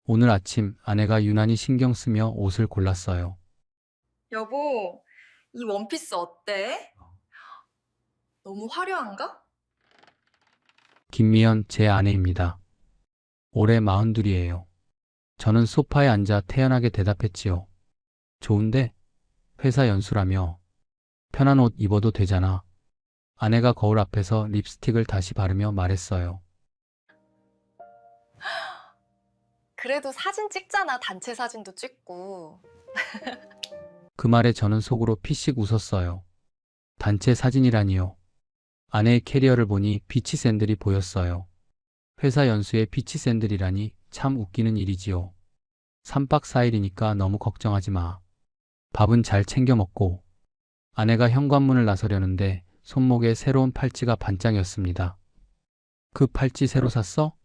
오늘 아침 아내가 유난히 신경 쓰며 옷을 골랐어요. 여보, 이 원피스 어때? 너무 화려한가? 김미연 제 아내입니다. 올해 42이에요. 저는 소파에 앉아 태연하게 대답했지요. 좋은데? 회사 연수라며. 편한 옷 입어도 되잖아. 아내가 거울 앞에서 립스틱을 다시 바르며 말했어요. 그래도 사진 찍잖아, 단체 사진도 찍고. 그 말에 저는 속으로 피식 웃었어요. 단체 사진이라니요. 아내의 캐리어를 보니 비치 샌들이 보였어요. 회사 연수에 비치 샌들이라니 참 웃기는 일이지요. 3박 4일이니까 너무 걱정하지 마. 밥은 잘 챙겨 먹고. 아내가 현관문을 나서려는데 손목에 새로운 팔찌가 반짝였습니다. 그 팔찌 새로 샀어?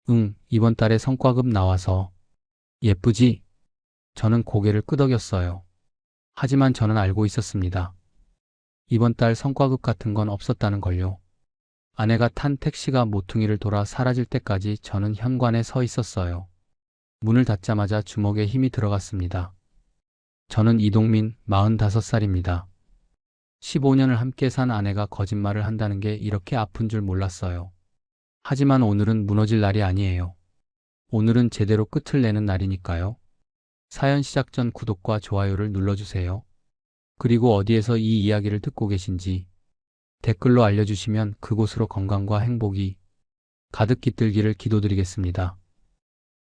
응, 이번 달에 성과급 나와서. 예쁘지? 저는 고개를 끄덕였어요. 하지만 저는 알고 있었습니다. 이번 달 성과급 같은 건 없었다는 걸요. 아내가 탄 택시가 모퉁이를 돌아 사라질 때까지 저는 현관에 서 있었어요. 문을 닫자마자 주먹에 힘이 들어갔습니다. 저는 이동민 45살입니다. 15년을 함께 산 아내가 거짓말을 한다는 게 이렇게 아픈 줄 몰랐어요. 하지만 오늘은 무너질 날이 아니에요. 오늘은 제대로 끝을 내는 날이니까요. 사연 시작 전 구독과 좋아요를 눌러주세요. 그리고 어디에서 이 이야기를 듣고 계신지 댓글로 알려주시면 그곳으로 건강과 행복이 가득 깃들기를 기도드리겠습니다.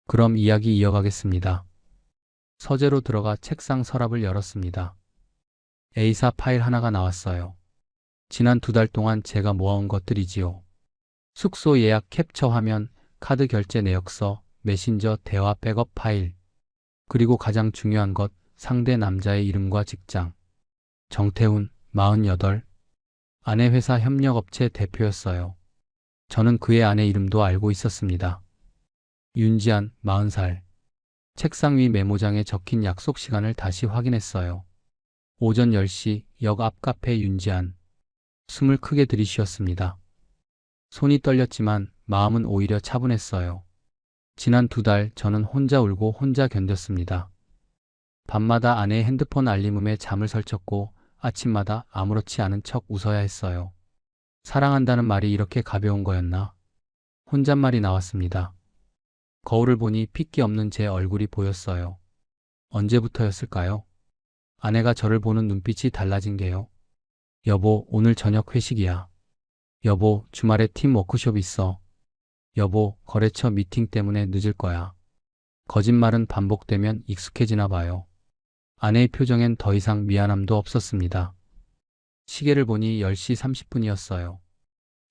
그럼 이야기 이어가겠습니다. 서재로 들어가 책상 서랍을 열었습니다. A사 파일 하나가 나왔어요. 지난 2달 동안 제가 모아온 것들이지요. 숙소 예약 캡처 화면, 카드 결제 내역서, 메신저 대화 백업 파일, 그리고 가장 중요한 것, 상대 남자의 이름과 직장. 정태훈, 48, 아내 회사 협력업체 대표였어요. 저는 그의 아내 이름도 알고 있었습니다. 윤지한, 40살. 책상 위 메모장에 적힌 약속 시간을 다시 확인했어요. 오전 10시 역 앞 카페 윤지한. 숨을 크게 들이쉬었습니다. 손이 떨렸지만 마음은 오히려 차분했어요. 지난 2달 저는 혼자 울고 혼자 견뎠습니다. 밤마다 아내의 핸드폰 알림음에 잠을 설쳤고 아침마다 아무렇지 않은 척 웃어야 했어요. 사랑한다는 말이 이렇게 가벼운 거였나? 혼잣말이 나왔습니다. 거울을 보니 핏기 없는 제 얼굴이 보였어요. 언제부터였을까요? 아내가 저를 보는 눈빛이 달라진 게요. 여보, 오늘 저녁 회식이야. 여보, 주말에 팀 워크숍 있어. 여보, 거래처 미팅 때문에 늦을 거야. 거짓말은 반복되면 익숙해지나 봐요. 아내의 표정엔 더 이상 미안함도 없었습니다. 시계를 보니 10시 30분이었어요.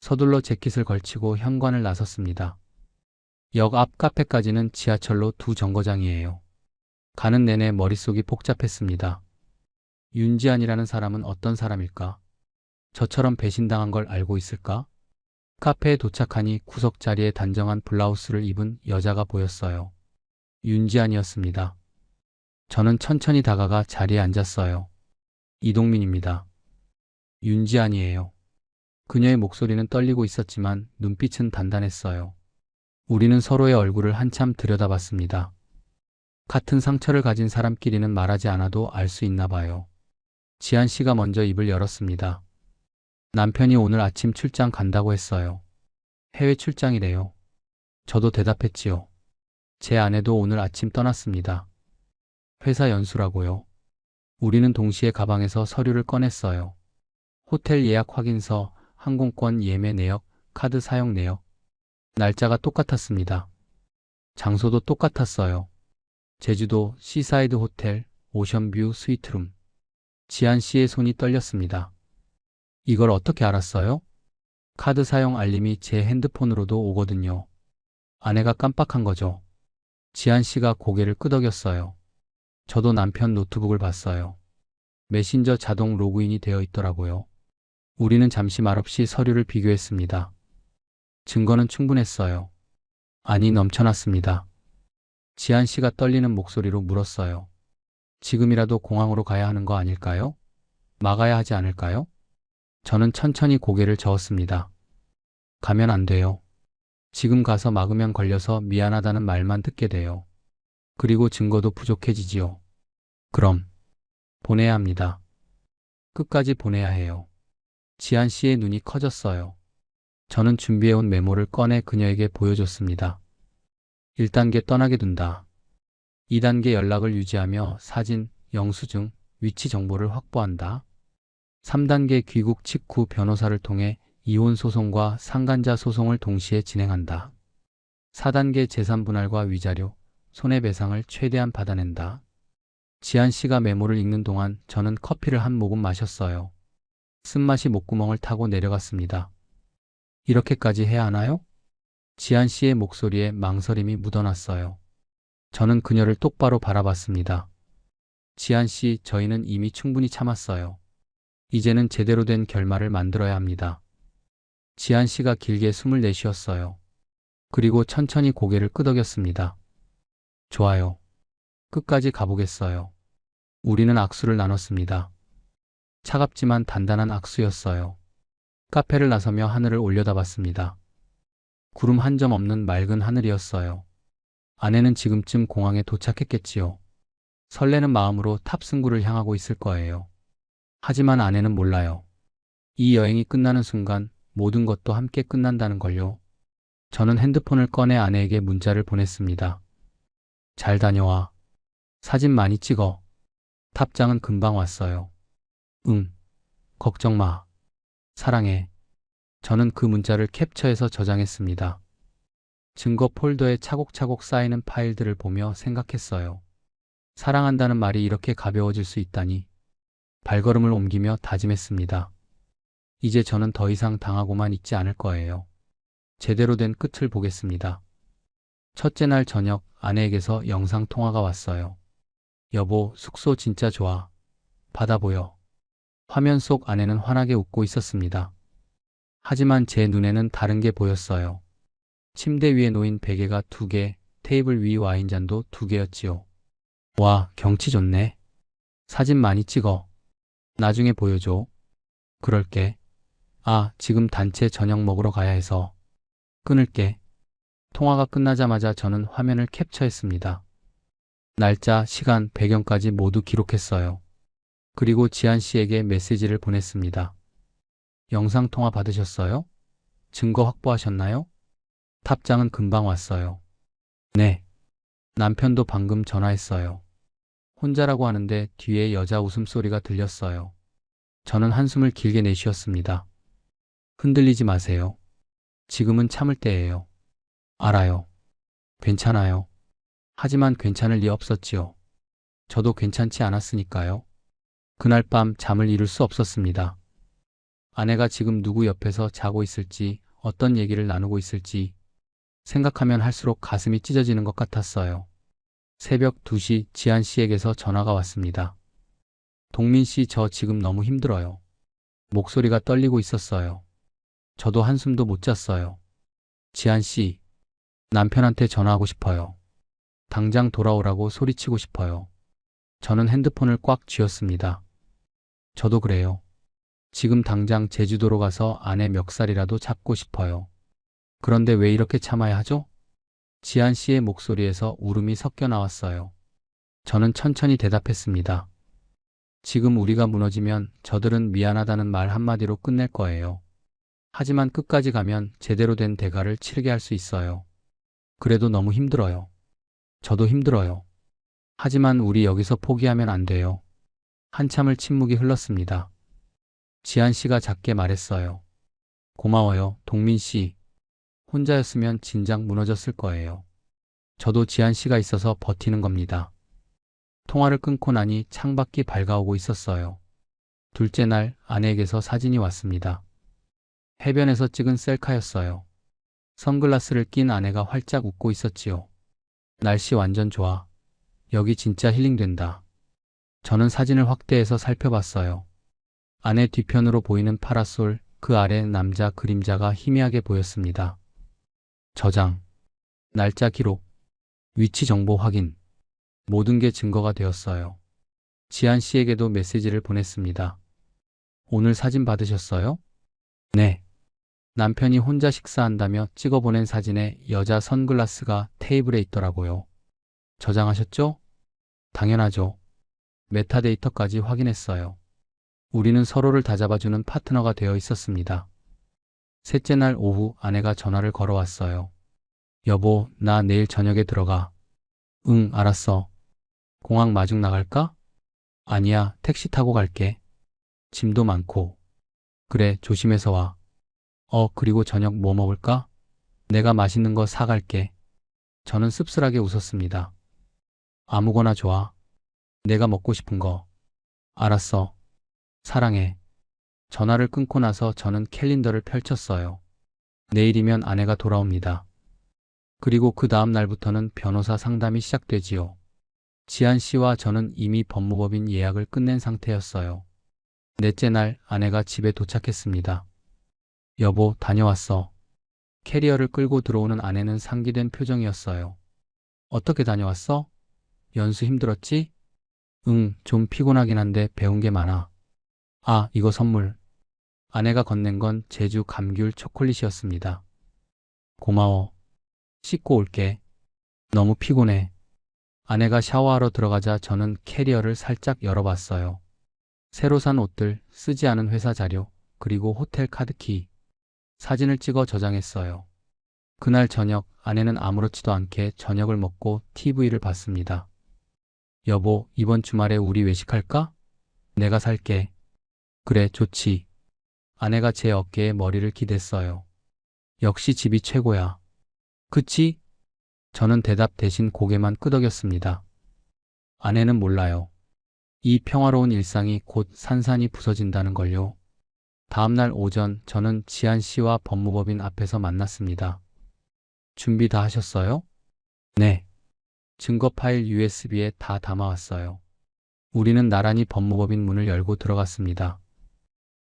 서둘러 재킷을 걸치고 현관을 나섰습니다. 역 앞 카페까지는 지하철로 2정거장이에요. 가는 내내 머릿속이 복잡했습니다. 윤지안이라는 사람은 어떤 사람일까? 저처럼 배신당한 걸 알고 있을까? 카페에 도착하니 구석 자리에 단정한 블라우스를 입은 여자가 보였어요. 윤지안이었습니다. 저는 천천히 다가가 자리에 앉았어요. 이동민입니다. 윤지안이에요. 그녀의 목소리는 떨리고 있었지만 눈빛은 단단했어요. 우리는 서로의 얼굴을 한참 들여다봤습니다. 같은 상처를 가진 사람끼리는 말하지 않아도 알 수 있나 봐요. 지한 씨가 먼저 입을 열었습니다. 남편이 오늘 아침 출장 간다고 했어요. 해외 출장이래요. 저도 대답했지요. 제 아내도 오늘 아침 떠났습니다. 회사 연수라고요. 우리는 동시에 가방에서 서류를 꺼냈어요. 호텔 예약 확인서, 항공권 예매 내역, 카드 사용 내역. 날짜가 똑같았습니다. 장소도 똑같았어요. 제주도 시사이드 호텔, 오션뷰 스위트룸. 지한 씨의 손이 떨렸습니다. 이걸 어떻게 알았어요? 카드 사용 알림이 제 핸드폰으로도 오거든요. 아내가 깜빡한 거죠. 지한 씨가 고개를 끄덕였어요. 저도 남편 노트북을 봤어요. 메신저 자동 로그인이 되어 있더라고요. 우리는 잠시 말없이 서류를 비교했습니다. 증거는 충분했어요. 아니, 넘쳐났습니다. 지한 씨가 떨리는 목소리로 물었어요. 지금이라도 공항으로 가야 하는 거 아닐까요? 막아야 하지 않을까요? 저는 천천히 고개를 저었습니다. 가면 안 돼요. 지금 가서 막으면 걸려서 미안하다는 말만 듣게 돼요. 그리고 증거도 부족해지지요. 그럼 보내야 합니다. 끝까지 보내야 해요. 지한 씨의 눈이 커졌어요. 저는 준비해온 메모를 꺼내 그녀에게 보여줬습니다. 1단계 떠나게 둔다. 2단계 연락을 유지하며 사진, 영수증, 위치 정보를 확보한다. 3단계 귀국 직후 변호사를 통해 이혼 소송과 상간자 소송을 동시에 진행한다. 4단계 재산 분할과 위자료, 손해배상을 최대한 받아낸다. 지한 씨가 메모를 읽는 동안 저는 커피를 한 모금 마셨어요. 쓴맛이 목구멍을 타고 내려갔습니다. 이렇게까지 해야 하나요? 지한 씨의 목소리에 망설임이 묻어났어요. 저는 그녀를 똑바로 바라봤습니다. 지한 씨, 저희는 이미 충분히 참았어요. 이제는 제대로 된 결말을 만들어야 합니다. 지한 씨가 길게 숨을 내쉬었어요. 그리고 천천히 고개를 끄덕였습니다. 좋아요. 끝까지 가보겠어요. 우리는 악수를 나눴습니다. 차갑지만 단단한 악수였어요. 카페를 나서며 하늘을 올려다봤습니다. 구름 한 점 없는 맑은 하늘이었어요. 아내는 지금쯤 공항에 도착했겠지요. 설레는 마음으로 탑승구를 향하고 있을 거예요. 하지만 아내는 몰라요. 이 여행이 끝나는 순간 모든 것도 함께 끝난다는 걸요. 저는 핸드폰을 꺼내 아내에게 문자를 보냈습니다. 잘 다녀와. 사진 많이 찍어. 답장은 금방 왔어요. 응. 걱정 마. 사랑해. 저는 그 문자를 캡처해서 저장했습니다. 증거 폴더에 차곡차곡 쌓이는 파일들을 보며 생각했어요. 사랑한다는 말이 이렇게 가벼워질 수 있다니. 발걸음을 옮기며 다짐했습니다. 이제 저는 더 이상 당하고만 있지 않을 거예요. 제대로 된 끝을 보겠습니다. 첫째 날 저녁 아내에게서 영상 통화가 왔어요. 여보, 숙소 진짜 좋아. 바다 보여. 화면 속 아내는 환하게 웃고 있었습니다. 하지만 제 눈에는 다른 게 보였어요. 침대 위에 놓인 베개가 2개, 테이블 위 와인잔도 2개였지요. 와, 경치 좋네. 사진 많이 찍어. 나중에 보여줘. 그럴게. 아, 지금 단체 저녁 먹으러 가야 해서. 끊을게. 통화가 끝나자마자 저는 화면을 캡처했습니다. 날짜, 시간, 배경까지 모두 기록했어요. 그리고 지한 씨에게 메시지를 보냈습니다. 영상통화 받으셨어요? 증거 확보하셨나요? 답장은 금방 왔어요. 네. 남편도 방금 전화했어요. 혼자라고 하는데 뒤에 여자 웃음소리가 들렸어요. 저는 한숨을 길게 내쉬었습니다. 흔들리지 마세요. 지금은 참을 때예요. 알아요. 괜찮아요. 하지만 괜찮을 리 없었지요. 저도 괜찮지 않았으니까요. 그날 밤 잠을 이룰 수 없었습니다. 아내가 지금 누구 옆에서 자고 있을지, 어떤 얘기를 나누고 있을지 생각하면 할수록 가슴이 찢어지는 것 같았어요. 새벽 2시 지한 씨에게서 전화가 왔습니다. 동민 씨, 저 지금 너무 힘들어요. 목소리가 떨리고 있었어요. 저도 한숨도 못 잤어요. 지한 씨, 남편한테 전화하고 싶어요. 당장 돌아오라고 소리치고 싶어요. 저는 핸드폰을 꽉 쥐었습니다. 저도 그래요. 지금 당장 제주도로 가서 아내 멱살이라도 잡고 싶어요. 그런데 왜 이렇게 참아야 하죠? 지한 씨의 목소리에서 울음이 섞여 나왔어요. 저는 천천히 대답했습니다. 지금 우리가 무너지면 저들은 미안하다는 말 한마디로 끝낼 거예요. 하지만 끝까지 가면 제대로 된 대가를 치르게 할 수 있어요. 그래도 너무 힘들어요. 저도 힘들어요. 하지만 우리 여기서 포기하면 안 돼요. 한참을 침묵이 흘렀습니다. 지한 씨가 작게 말했어요. 고마워요, 동민 씨. 혼자였으면 진작 무너졌을 거예요. 저도 지한 씨가 있어서 버티는 겁니다. 통화를 끊고 나니 창밖이 밝아오고 있었어요. 둘째 날 아내에게서 사진이 왔습니다. 해변에서 찍은 셀카였어요. 선글라스를 낀 아내가 활짝 웃고 있었지요. 날씨 완전 좋아. 여기 진짜 힐링된다. 저는 사진을 확대해서 살펴봤어요. 아내 뒤편으로 보이는 파라솔, 그 아래 남자 그림자가 희미하게 보였습니다. 저장, 날짜 기록, 위치 정보 확인. 모든 게 증거가 되었어요. 지한 씨에게도 메시지를 보냈습니다. 오늘 사진 받으셨어요? 네. 남편이 혼자 식사한다며 찍어보낸 사진에 여자 선글라스가 테이블에 있더라고요. 저장하셨죠? 당연하죠. 메타데이터까지 확인했어요. 우리는 서로를 다잡아주는 파트너가 되어 있었습니다. 셋째 날 오후 아내가 전화를 걸어왔어요. 여보, 나 내일 저녁에 들어가. 응, 알았어. 공항 마중 나갈까? 아니야, 택시 타고 갈게. 짐도 많고. 그래, 조심해서 와. 그리고 저녁 뭐 먹을까? 내가 맛있는 거 사갈게. 저는 씁쓸하게 웃었습니다. 아무거나 좋아. 내가 먹고 싶은 거. 알았어. 사랑해. 전화를 끊고 나서 저는 캘린더를 펼쳤어요. 내일이면 아내가 돌아옵니다. 그리고 그 다음 날부터는 변호사 상담이 시작되지요. 지한 씨와 저는 이미 법무법인 예약을 끝낸 상태였어요. 넷째 날 아내가 집에 도착했습니다. 여보, 다녀왔어. 캐리어를 끌고 들어오는 아내는 상기된 표정이었어요. 어떻게 다녀왔어? 연수 힘들었지? 응, 좀 피곤하긴 한데 배운 게 많아. 아, 이거 선물. 아내가 건넨 건 제주 감귤 초콜릿이었습니다. 고마워. 씻고 올게. 너무 피곤해. 아내가 샤워하러 들어가자 저는 캐리어를 살짝 열어봤어요. 새로 산 옷들, 쓰지 않은 회사 자료, 그리고 호텔 카드키. 사진을 찍어 저장했어요. 그날 저녁 아내는 아무렇지도 않게 저녁을 먹고 TV를 봤습니다. 여보, 이번 주말에 우리 외식할까? 내가 살게. 그래, 좋지. 아내가 제 어깨에 머리를 기댔어요. 역시 집이 최고야. 그치? 저는 대답 대신 고개만 끄덕였습니다. 아내는 몰라요. 이 평화로운 일상이 곧 산산이 부서진다는 걸요. 다음날 오전 저는 지한 씨와 법무법인 앞에서 만났습니다. 준비 다 하셨어요? 네. 증거 파일 USB에 다 담아왔어요. 우리는 나란히 법무법인 문을 열고 들어갔습니다.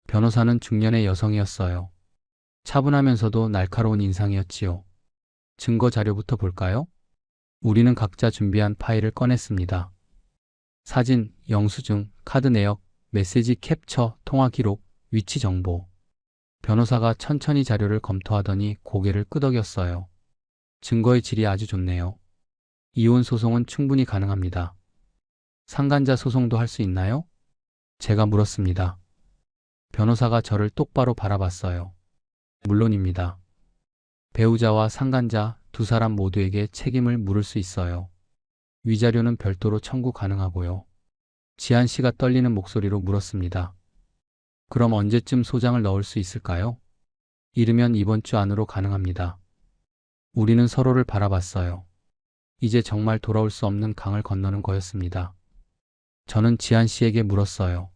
변호사는 중년의 여성이었어요. 차분하면서도 날카로운 인상이었지요. 증거 자료부터 볼까요? 우리는 각자 준비한 파일을 꺼냈습니다. 사진, 영수증, 카드 내역, 메시지 캡처, 통화 기록, 위치 정보. 변호사가 천천히 자료를 검토하더니 고개를 끄덕였어요. 증거의 질이 아주 좋네요. 이혼 소송은 충분히 가능합니다. 상간자 소송도 할 수 있나요? 제가 물었습니다. 변호사가 저를 똑바로 바라봤어요. 물론입니다. 배우자와 상간자 두 사람 모두에게 책임을 물을 수 있어요. 위자료는 별도로 청구 가능하고요. 지한 씨가 떨리는 목소리로 물었습니다. 그럼 언제쯤 소장을 넣을 수 있을까요? 이르면 이번 주 안으로 가능합니다. 우리는 서로를 바라봤어요. 이제 정말 돌아올 수 없는 강을 건너는 거였습니다. 저는 지한 씨에게 물었어요.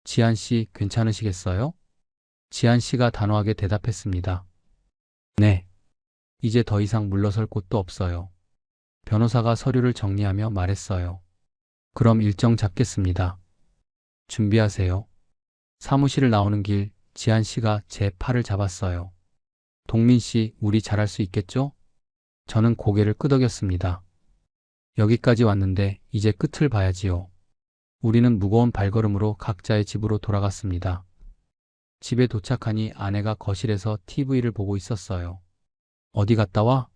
지한 씨, 괜찮으시겠어요? 지한 씨가 단호하게 대답했습니다. 네. 이제 더 이상 물러설 곳도 없어요. 변호사가 서류를 정리하며 말했어요. 그럼 일정 잡겠습니다. 준비하세요. 사무실을 나오는 길, 지한 씨가 제 팔을 잡았어요. 동민 씨, 우리 잘할 수 있겠죠? 저는 고개를 끄덕였습니다. 여기까지 왔는데 이제 끝을 봐야지요. 우리는 무거운 발걸음으로 각자의 집으로 돌아갔습니다. 집에 도착하니 아내가 거실에서 TV를 보고 있었어요. 어디 갔다 와?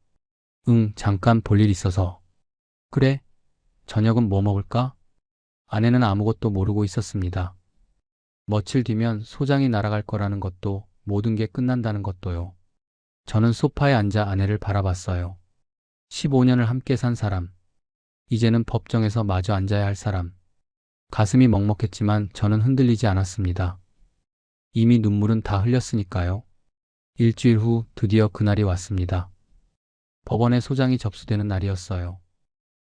응, 잠깐 볼 일 있어서. 그래? 저녁은 뭐 먹을까? 아내는 아무것도 모르고 있었습니다. 며칠 뒤면 소장이 날아갈 거라는 것도 모든 게 끝난다는 것도요. 저는 소파에 앉아 아내를 바라봤어요. 15년을 함께 산 사람. 이제는 법정에서 마주 앉아야 할 사람. 가슴이 먹먹했지만 저는 흔들리지 않았습니다. 이미 눈물은 다 흘렸으니까요. 일주일 후 드디어 그날이 왔습니다. 법원에 소장이 접수되는 날이었어요.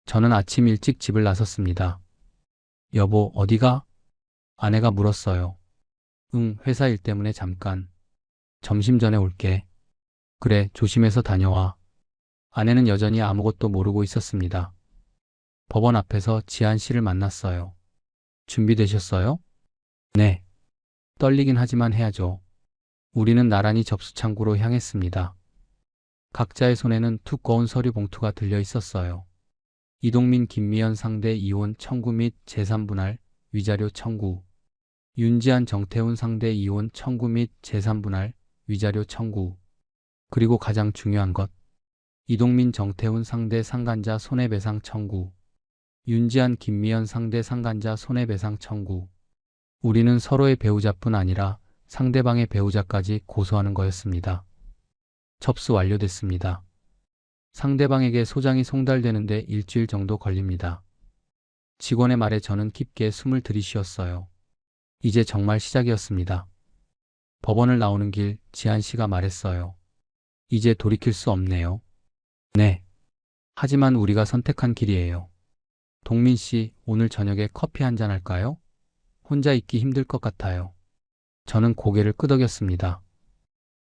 저는 아침 일찍 집을 나섰습니다. 여보, 어디가? 아내가 물었어요. 응, 회사 일 때문에 잠깐. 점심 전에 올게. 그래, 조심해서 다녀와. 아내는 여전히 아무것도 모르고 있었습니다. 법원 앞에서 지한 씨를 만났어요. 준비되셨어요? 네. 떨리긴 하지만 해야죠. 우리는 나란히 접수창구로 향했습니다. 각자의 손에는 두꺼운 서류 봉투가 들려 있었어요. 이동민 김미연 상대 이혼 청구 및 제3분할 위자료 청구. 윤지한 정태훈 상대 이혼 청구 및 제3분할 위자료 청구. 그리고 가장 중요한 것. 이동민 정태훈 상대 상간자 손해배상 청구. 윤지한 김미연 상대 상간자 손해배상 청구. 우리는 서로의 배우자뿐 아니라 상대방의 배우자까지 고소하는 거였습니다. 접수 완료됐습니다. 상대방에게 소장이 송달되는데 일주일 정도 걸립니다. 직원의 말에 저는 깊게 숨을 들이쉬었어요. 이제 정말 시작이었습니다. 법원을 나오는 길 지한 씨가 말했어요. 이제 돌이킬 수 없네요. 네. 하지만 우리가 선택한 길이에요. 동민 씨, 오늘 저녁에 커피 한잔 할까요? 혼자 있기 힘들 것 같아요. 저는 고개를 끄덕였습니다.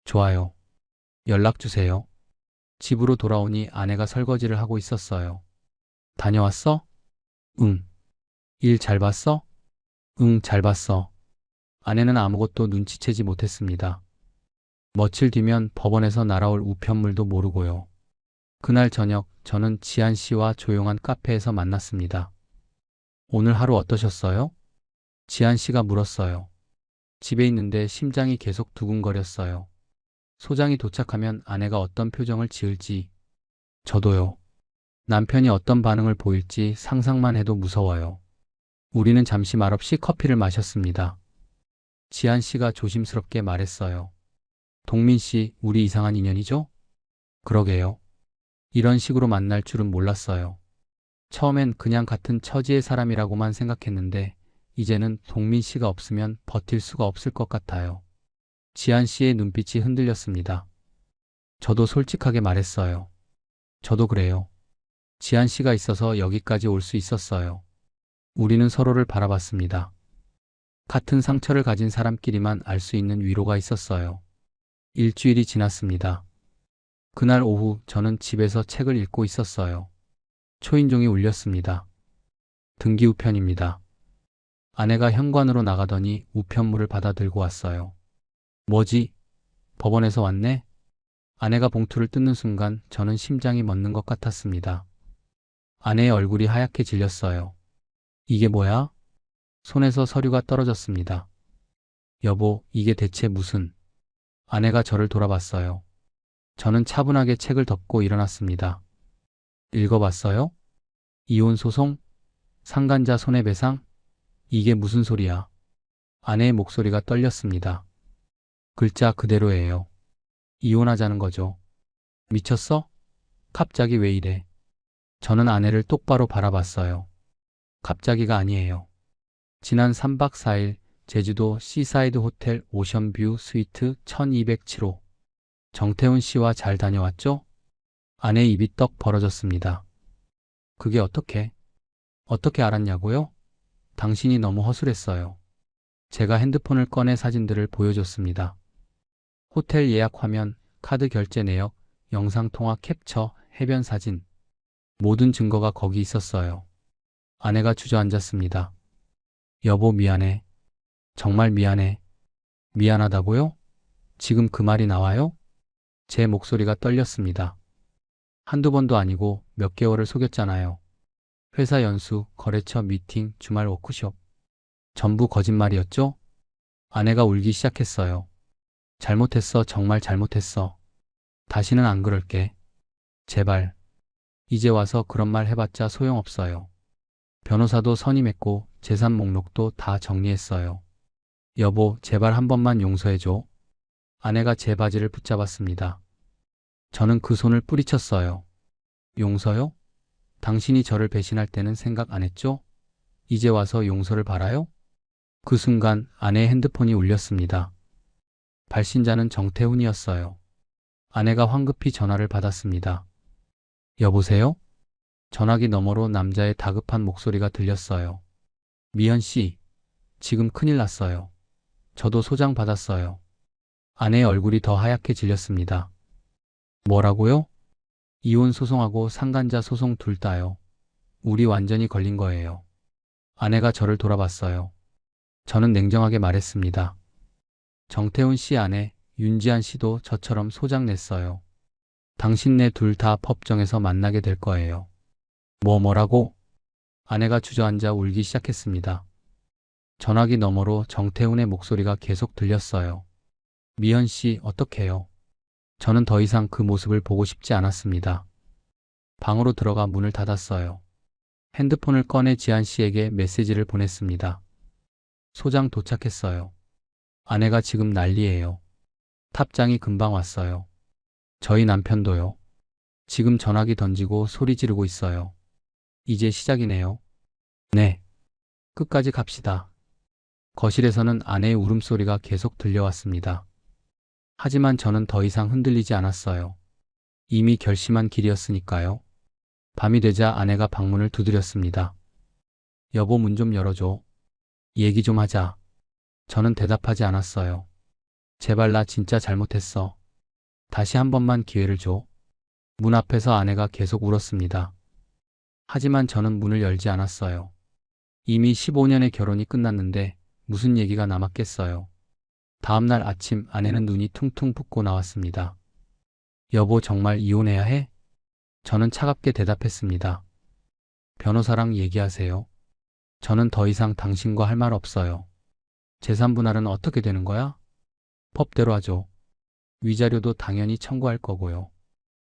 좋아요. 연락 주세요. 집으로 돌아오니 아내가 설거지를 하고 있었어요. 다녀왔어? 응. 일 잘 봤어? 응, 잘 봤어. 아내는 아무것도 눈치채지 못했습니다. 며칠 뒤면 법원에서 날아올 우편물도 모르고요. 그날 저녁 저는 지한 씨와 조용한 카페에서 만났습니다. 오늘 하루 어떠셨어요? 지한 씨가 물었어요. 집에 있는데 심장이 계속 두근거렸어요. 소장이 도착하면 아내가 어떤 표정을 지을지. 저도요. 남편이 어떤 반응을 보일지 상상만 해도 무서워요. 우리는 잠시 말없이 커피를 마셨습니다. 지한 씨가 조심스럽게 말했어요. 동민 씨, 우리 이상한 인연이죠? 그러게요. 이런 식으로 만날 줄은 몰랐어요. 처음엔 그냥 같은 처지의 사람이라고만 생각했는데 이제는 동민 씨가 없으면 버틸 수가 없을 것 같아요. 지한 씨의 눈빛이 흔들렸습니다. 저도 솔직하게 말했어요. 저도 그래요. 지한 씨가 있어서 여기까지 올 수 있었어요. 우리는 서로를 바라봤습니다. 같은 상처를 가진 사람끼리만 알 수 있는 위로가 있었어요. 일주일이 지났습니다. 그날 오후 저는 집에서 책을 읽고 있었어요. 초인종이 울렸습니다. 등기 우편입니다. 아내가 현관으로 나가더니 우편물을 받아 들고 왔어요. 뭐지? 법원에서 왔네? 아내가 봉투를 뜯는 순간 저는 심장이 멎는 것 같았습니다. 아내의 얼굴이 하얗게 질렸어요. 이게 뭐야? 손에서 서류가 떨어졌습니다. 여보, 이게 대체 무슨... 아내가 저를 돌아봤어요. 저는 차분하게 책을 덮고 일어났습니다. 읽어봤어요? 이혼 소송? 상간자 손해배상? 이게 무슨 소리야? 아내의 목소리가 떨렸습니다. 글자 그대로예요. 이혼하자는 거죠. 미쳤어? 갑자기 왜 이래? 저는 아내를 똑바로 바라봤어요. 갑자기가 아니에요. 지난 3박 4일 제주도 시사이드 호텔 오션뷰 스위트 1207호. 정태훈 씨와 잘 다녀왔죠? 아내의 입이 떡 벌어졌습니다. 그게 어떻게 알았냐고요? 당신이 너무 허술했어요. 제가 핸드폰을 꺼내 사진들을 보여줬습니다. 호텔 예약 화면, 카드 결제 내역, 영상통화 캡처, 해변 사진. 모든 증거가 거기 있었어요. 아내가 주저앉았습니다. 여보, 미안해. 정말 미안해. 미안하다고요? 지금 그 말이 나와요? 제 목소리가 떨렸습니다. 한두 번도 아니고 몇 개월을 속였잖아요. 회사 연수, 거래처 미팅, 주말 워크숍. 전부 거짓말이었죠? 아내가 울기 시작했어요. 잘못했어, 정말 잘못했어. 다시는 안 그럴게. 제발. 이제 와서 그런 말 해봤자 소용없어요. 변호사도 선임했고 재산 목록도 다 정리했어요. 여보, 제발 한 번만 용서해줘. 아내가 제 바지를 붙잡았습니다. 저는 그 손을 뿌리쳤어요. 용서요? 당신이 저를 배신할 때는 생각 안 했죠? 이제 와서 용서를 바라요? 그 순간 아내의 핸드폰이 울렸습니다. 발신자는 정태훈이었어요. 아내가 황급히 전화를 받았습니다. 여보세요? 전화기 너머로 남자의 다급한 목소리가 들렸어요. 미연 씨, 지금 큰일 났어요. 저도 소장 받았어요. 아내의 얼굴이 더 하얗게 질렸습니다. 뭐라고요? 이혼 소송하고 상간자 소송 둘 다요. 우리 완전히 걸린 거예요. 아내가 저를 돌아봤어요. 저는 냉정하게 말했습니다. 정태훈 씨 아내 윤지한 씨도 저처럼 소장 냈어요. 당신네 둘 다 법정에서 만나게 될 거예요. 뭐라고? 아내가 주저앉아 울기 시작했습니다. 전화기 너머로 정태훈의 목소리가 계속 들렸어요. 미연 씨, 어떡해요? 저는 더 이상 그 모습을 보고 싶지 않았습니다. 방으로 들어가 문을 닫았어요. 핸드폰을 꺼내 지한 씨에게 메시지를 보냈습니다. 소장 도착했어요. 아내가 지금 난리예요. 탑장이 금방 왔어요. 저희 남편도요. 지금 전화기 던지고 소리 지르고 있어요. 이제 시작이네요. 네. 끝까지 갑시다. 거실에서는 아내의 울음소리가 계속 들려왔습니다. 하지만 저는 더 이상 흔들리지 않았어요. 이미 결심한 길이었으니까요. 밤이 되자 아내가 방문을 두드렸습니다. 여보, 문 좀 열어줘. 얘기 좀 하자. 저는 대답하지 않았어요. 제발, 나 진짜 잘못했어. 다시 한 번만 기회를 줘. 문 앞에서 아내가 계속 울었습니다. 하지만 저는 문을 열지 않았어요. 이미 15년의 결혼이 끝났는데 무슨 얘기가 남았겠어요. 다음 날 아침 아내는 눈이 퉁퉁 붓고 나왔습니다. 여보, 정말 이혼해야 해? 저는 차갑게 대답했습니다. 변호사랑 얘기하세요. 저는 더 이상 당신과 할 말 없어요. 재산 분할은 어떻게 되는 거야? 법대로 하죠. 위자료도 당연히 청구할 거고요.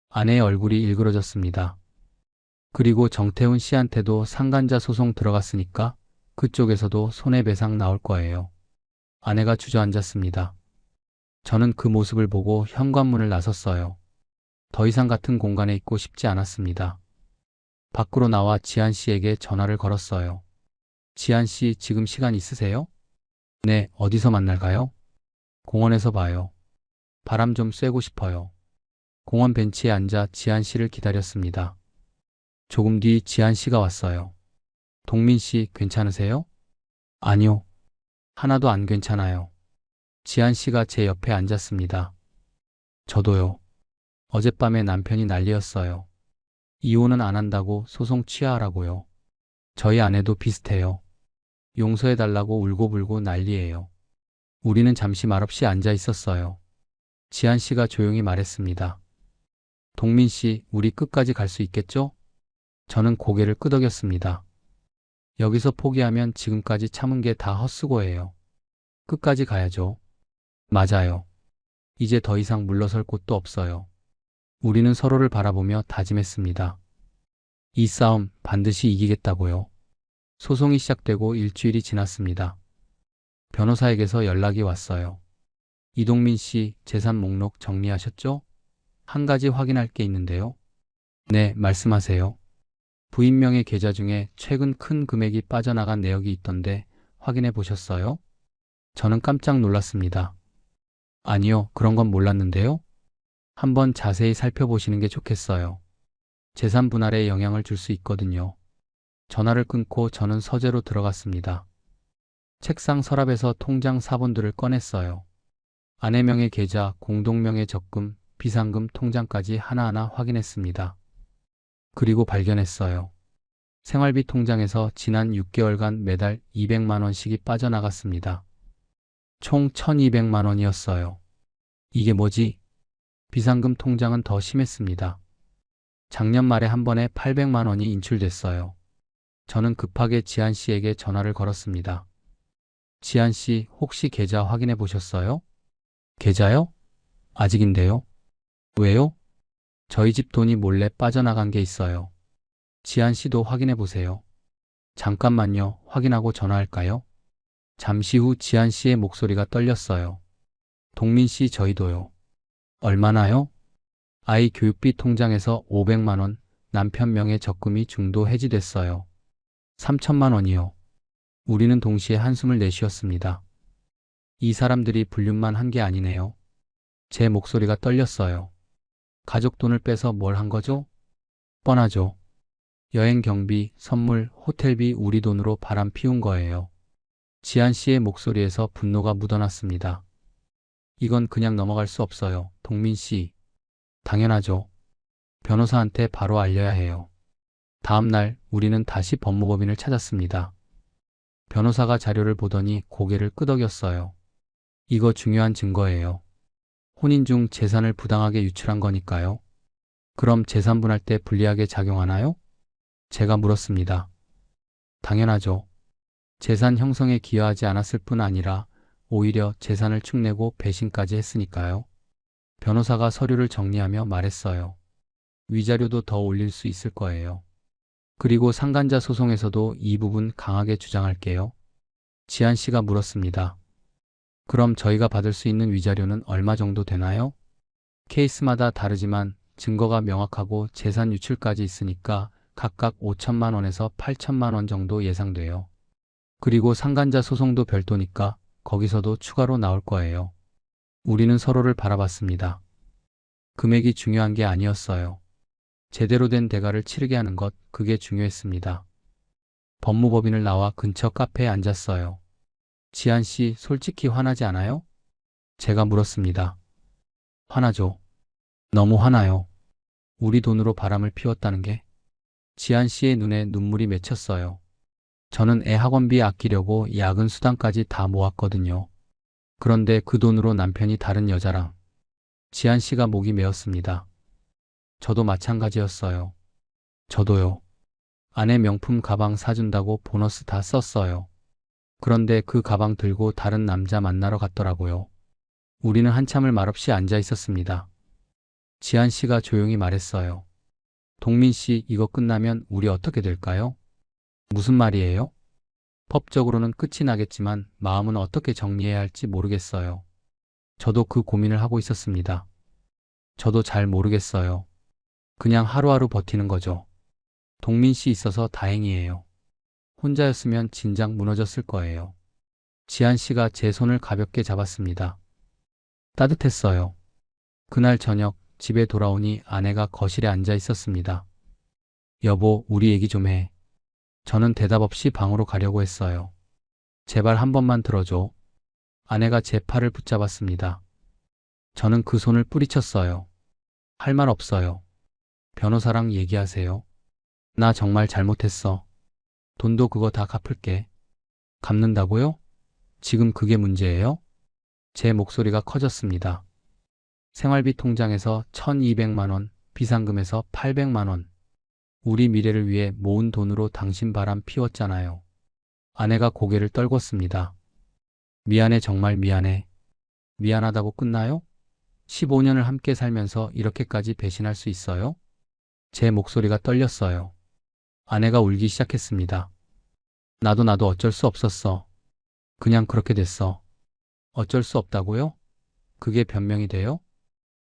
아내의 얼굴이 일그러졌습니다. 그리고 정태훈 씨한테도 상간자 소송 들어갔으니까 그쪽에서도 손해배상 나올 거예요. 아내가 주저앉았습니다. 저는 그 모습을 보고 현관문을 나섰어요. 더 이상 같은 공간에 있고 싶지 않았습니다. 밖으로 나와 지한 씨에게 전화를 걸었어요. 지한 씨, 지금 시간 있으세요? 네, 어디서 만날까요? 공원에서 봐요. 바람 좀 쐬고 싶어요. 공원 벤치에 앉아 지한 씨를 기다렸습니다. 조금 뒤 지한 씨가 왔어요. 동민 씨, 괜찮으세요? 아니요. 하나도 안 괜찮아요. 지한 씨가 제 옆에 앉았습니다. 저도요. 어젯밤에 남편이 난리였어요. 이혼은 안 한다고 소송 취하하라고요. 저희 아내도 비슷해요. 용서해달라고 울고불고 난리예요. 우리는 잠시 말없이 앉아 있었어요. 지한 씨가 조용히 말했습니다. 동민 씨, 우리 끝까지 갈 수 있겠죠? 저는 고개를 끄덕였습니다. 여기서 포기하면 지금까지 참은 게 다 헛수고예요. 끝까지 가야죠. 맞아요. 이제 더 이상 물러설 곳도 없어요. 우리는 서로를 바라보며 다짐했습니다. 이 싸움 반드시 이기겠다고요. 소송이 시작되고 일주일이 지났습니다. 변호사에게서 연락이 왔어요. 이동민 씨 재산 목록 정리하셨죠? 한 가지 확인할 게 있는데요. 네, 말씀하세요. 부인명의 계좌 중에 최근 큰 금액이 빠져나간 내역이 있던데 확인해 보셨어요? 저는 깜짝 놀랐습니다. 아니요, 그런 건 몰랐는데요. 한번 자세히 살펴보시는 게 좋겠어요. 재산 분할에 영향을 줄 수 있거든요. 전화를 끊고 저는 서재로 들어갔습니다. 책상 서랍에서 통장 사본들을 꺼냈어요. 아내 명의 계좌, 공동명의 적금, 비상금 통장까지 하나하나 확인했습니다. 그리고 발견했어요. 생활비 통장에서 지난 6개월간 매달 200만 원씩이 빠져나갔습니다. 총 1200만 원이었어요. 이게 뭐지? 비상금 통장은 더 심했습니다. 작년 말에 한 번에 800만 원이 인출됐어요. 저는 급하게 지한 씨에게 전화를 걸었습니다. 지한 씨, 혹시 계좌 확인해 보셨어요? 계좌요? 아직인데요. 왜요? 저희 집 돈이 몰래 빠져나간 게 있어요. 지한 씨도 확인해 보세요. 잠깐만요. 확인하고 전화할까요? 잠시 후 지한 씨의 목소리가 떨렸어요. 동민 씨, 저희도요. 얼마나요? 아이 교육비 통장에서 500만 원, 남편 명의 적금이 중도 해지됐어요. 3천만 원이요. 우리는 동시에 한숨을 내쉬었습니다. 이 사람들이 불륜만 한 게 아니네요. 제 목소리가 떨렸어요. 가족 돈을 빼서 뭘 한 거죠? 뻔하죠. 여행 경비, 선물, 호텔비 우리 돈으로 바람 피운 거예요. 지한 씨의 목소리에서 분노가 묻어났습니다. 이건 그냥 넘어갈 수 없어요. 동민 씨. 당연하죠. 변호사한테 바로 알려야 해요. 다음 날 우리는 다시 법무법인을 찾았습니다. 변호사가 자료를 보더니 고개를 끄덕였어요. 이거 중요한 증거예요. 혼인 중 재산을 부당하게 유출한 거니까요. 그럼 재산 분할 때 불리하게 작용하나요? 제가 물었습니다. 당연하죠. 재산 형성에 기여하지 않았을 뿐 아니라 오히려 재산을 축내고 배신까지 했으니까요. 변호사가 서류를 정리하며 말했어요. 위자료도 더 올릴 수 있을 거예요. 그리고 상간자 소송에서도 이 부분 강하게 주장할게요. 지한 씨가 물었습니다. 그럼 저희가 받을 수 있는 위자료는 얼마 정도 되나요? 케이스마다 다르지만 증거가 명확하고 재산 유출까지 있으니까 각각 5천만 원에서 8천만 원 정도 예상돼요. 그리고 상간자 소송도 별도니까 거기서도 추가로 나올 거예요. 우리는 서로를 바라봤습니다. 금액이 중요한 게 아니었어요. 제대로 된 대가를 치르게 하는 것, 그게 중요했습니다. 법무법인을 나와 근처 카페에 앉았어요. 지한 씨, 솔직히 화나지 않아요? 제가 물었습니다. 화나죠. 너무 화나요. 우리 돈으로 바람을 피웠다는 게. 지한 씨의 눈에 눈물이 맺혔어요. 저는 애 학원비 아끼려고 야근 수당까지 다 모았거든요. 그런데 그 돈으로 남편이 다른 여자랑. 지한 씨가 목이 메었습니다. 저도 마찬가지였어요. 저도요. 아내 명품 가방 사준다고 보너스 다 썼어요. 그런데 그 가방 들고 다른 남자 만나러 갔더라고요. 우리는 한참을 말없이 앉아 있었습니다. 지한 씨가 조용히 말했어요. 동민 씨, 이거 끝나면 우리 어떻게 될까요? 무슨 말이에요? 법적으로는 끝이 나겠지만 마음은 어떻게 정리해야 할지 모르겠어요. 저도 그 고민을 하고 있었습니다. 저도 잘 모르겠어요. 그냥 하루하루 버티는 거죠. 동민 씨 있어서 다행이에요. 혼자였으면 진작 무너졌을 거예요. 지한 씨가 제 손을 가볍게 잡았습니다. 따뜻했어요. 그날 저녁 집에 돌아오니 아내가 거실에 앉아 있었습니다. 여보, 우리 얘기 좀 해. 저는 대답 없이 방으로 가려고 했어요. 제발 한 번만 들어줘. 아내가 제 팔을 붙잡았습니다. 저는 그 손을 뿌리쳤어요. 할 말 없어요. 변호사랑 얘기하세요. 나 정말 잘못했어. 돈도 그거 다 갚을게. 갚는다고요? 지금 그게 문제예요? 제 목소리가 커졌습니다. 생활비 통장에서 1,200만 원, 비상금에서 800만 원. 우리 미래를 위해 모은 돈으로 당신 바람 피웠잖아요. 아내가 고개를 떨궜습니다. 미안해, 정말 미안해. 미안하다고 끝나요? 15년을 함께 살면서 이렇게까지 배신할 수 있어요? 제 목소리가 떨렸어요. 아내가 울기 시작했습니다. 나도 어쩔 수 없었어. 그냥 그렇게 됐어. 어쩔 수 없다고요? 그게 변명이 돼요?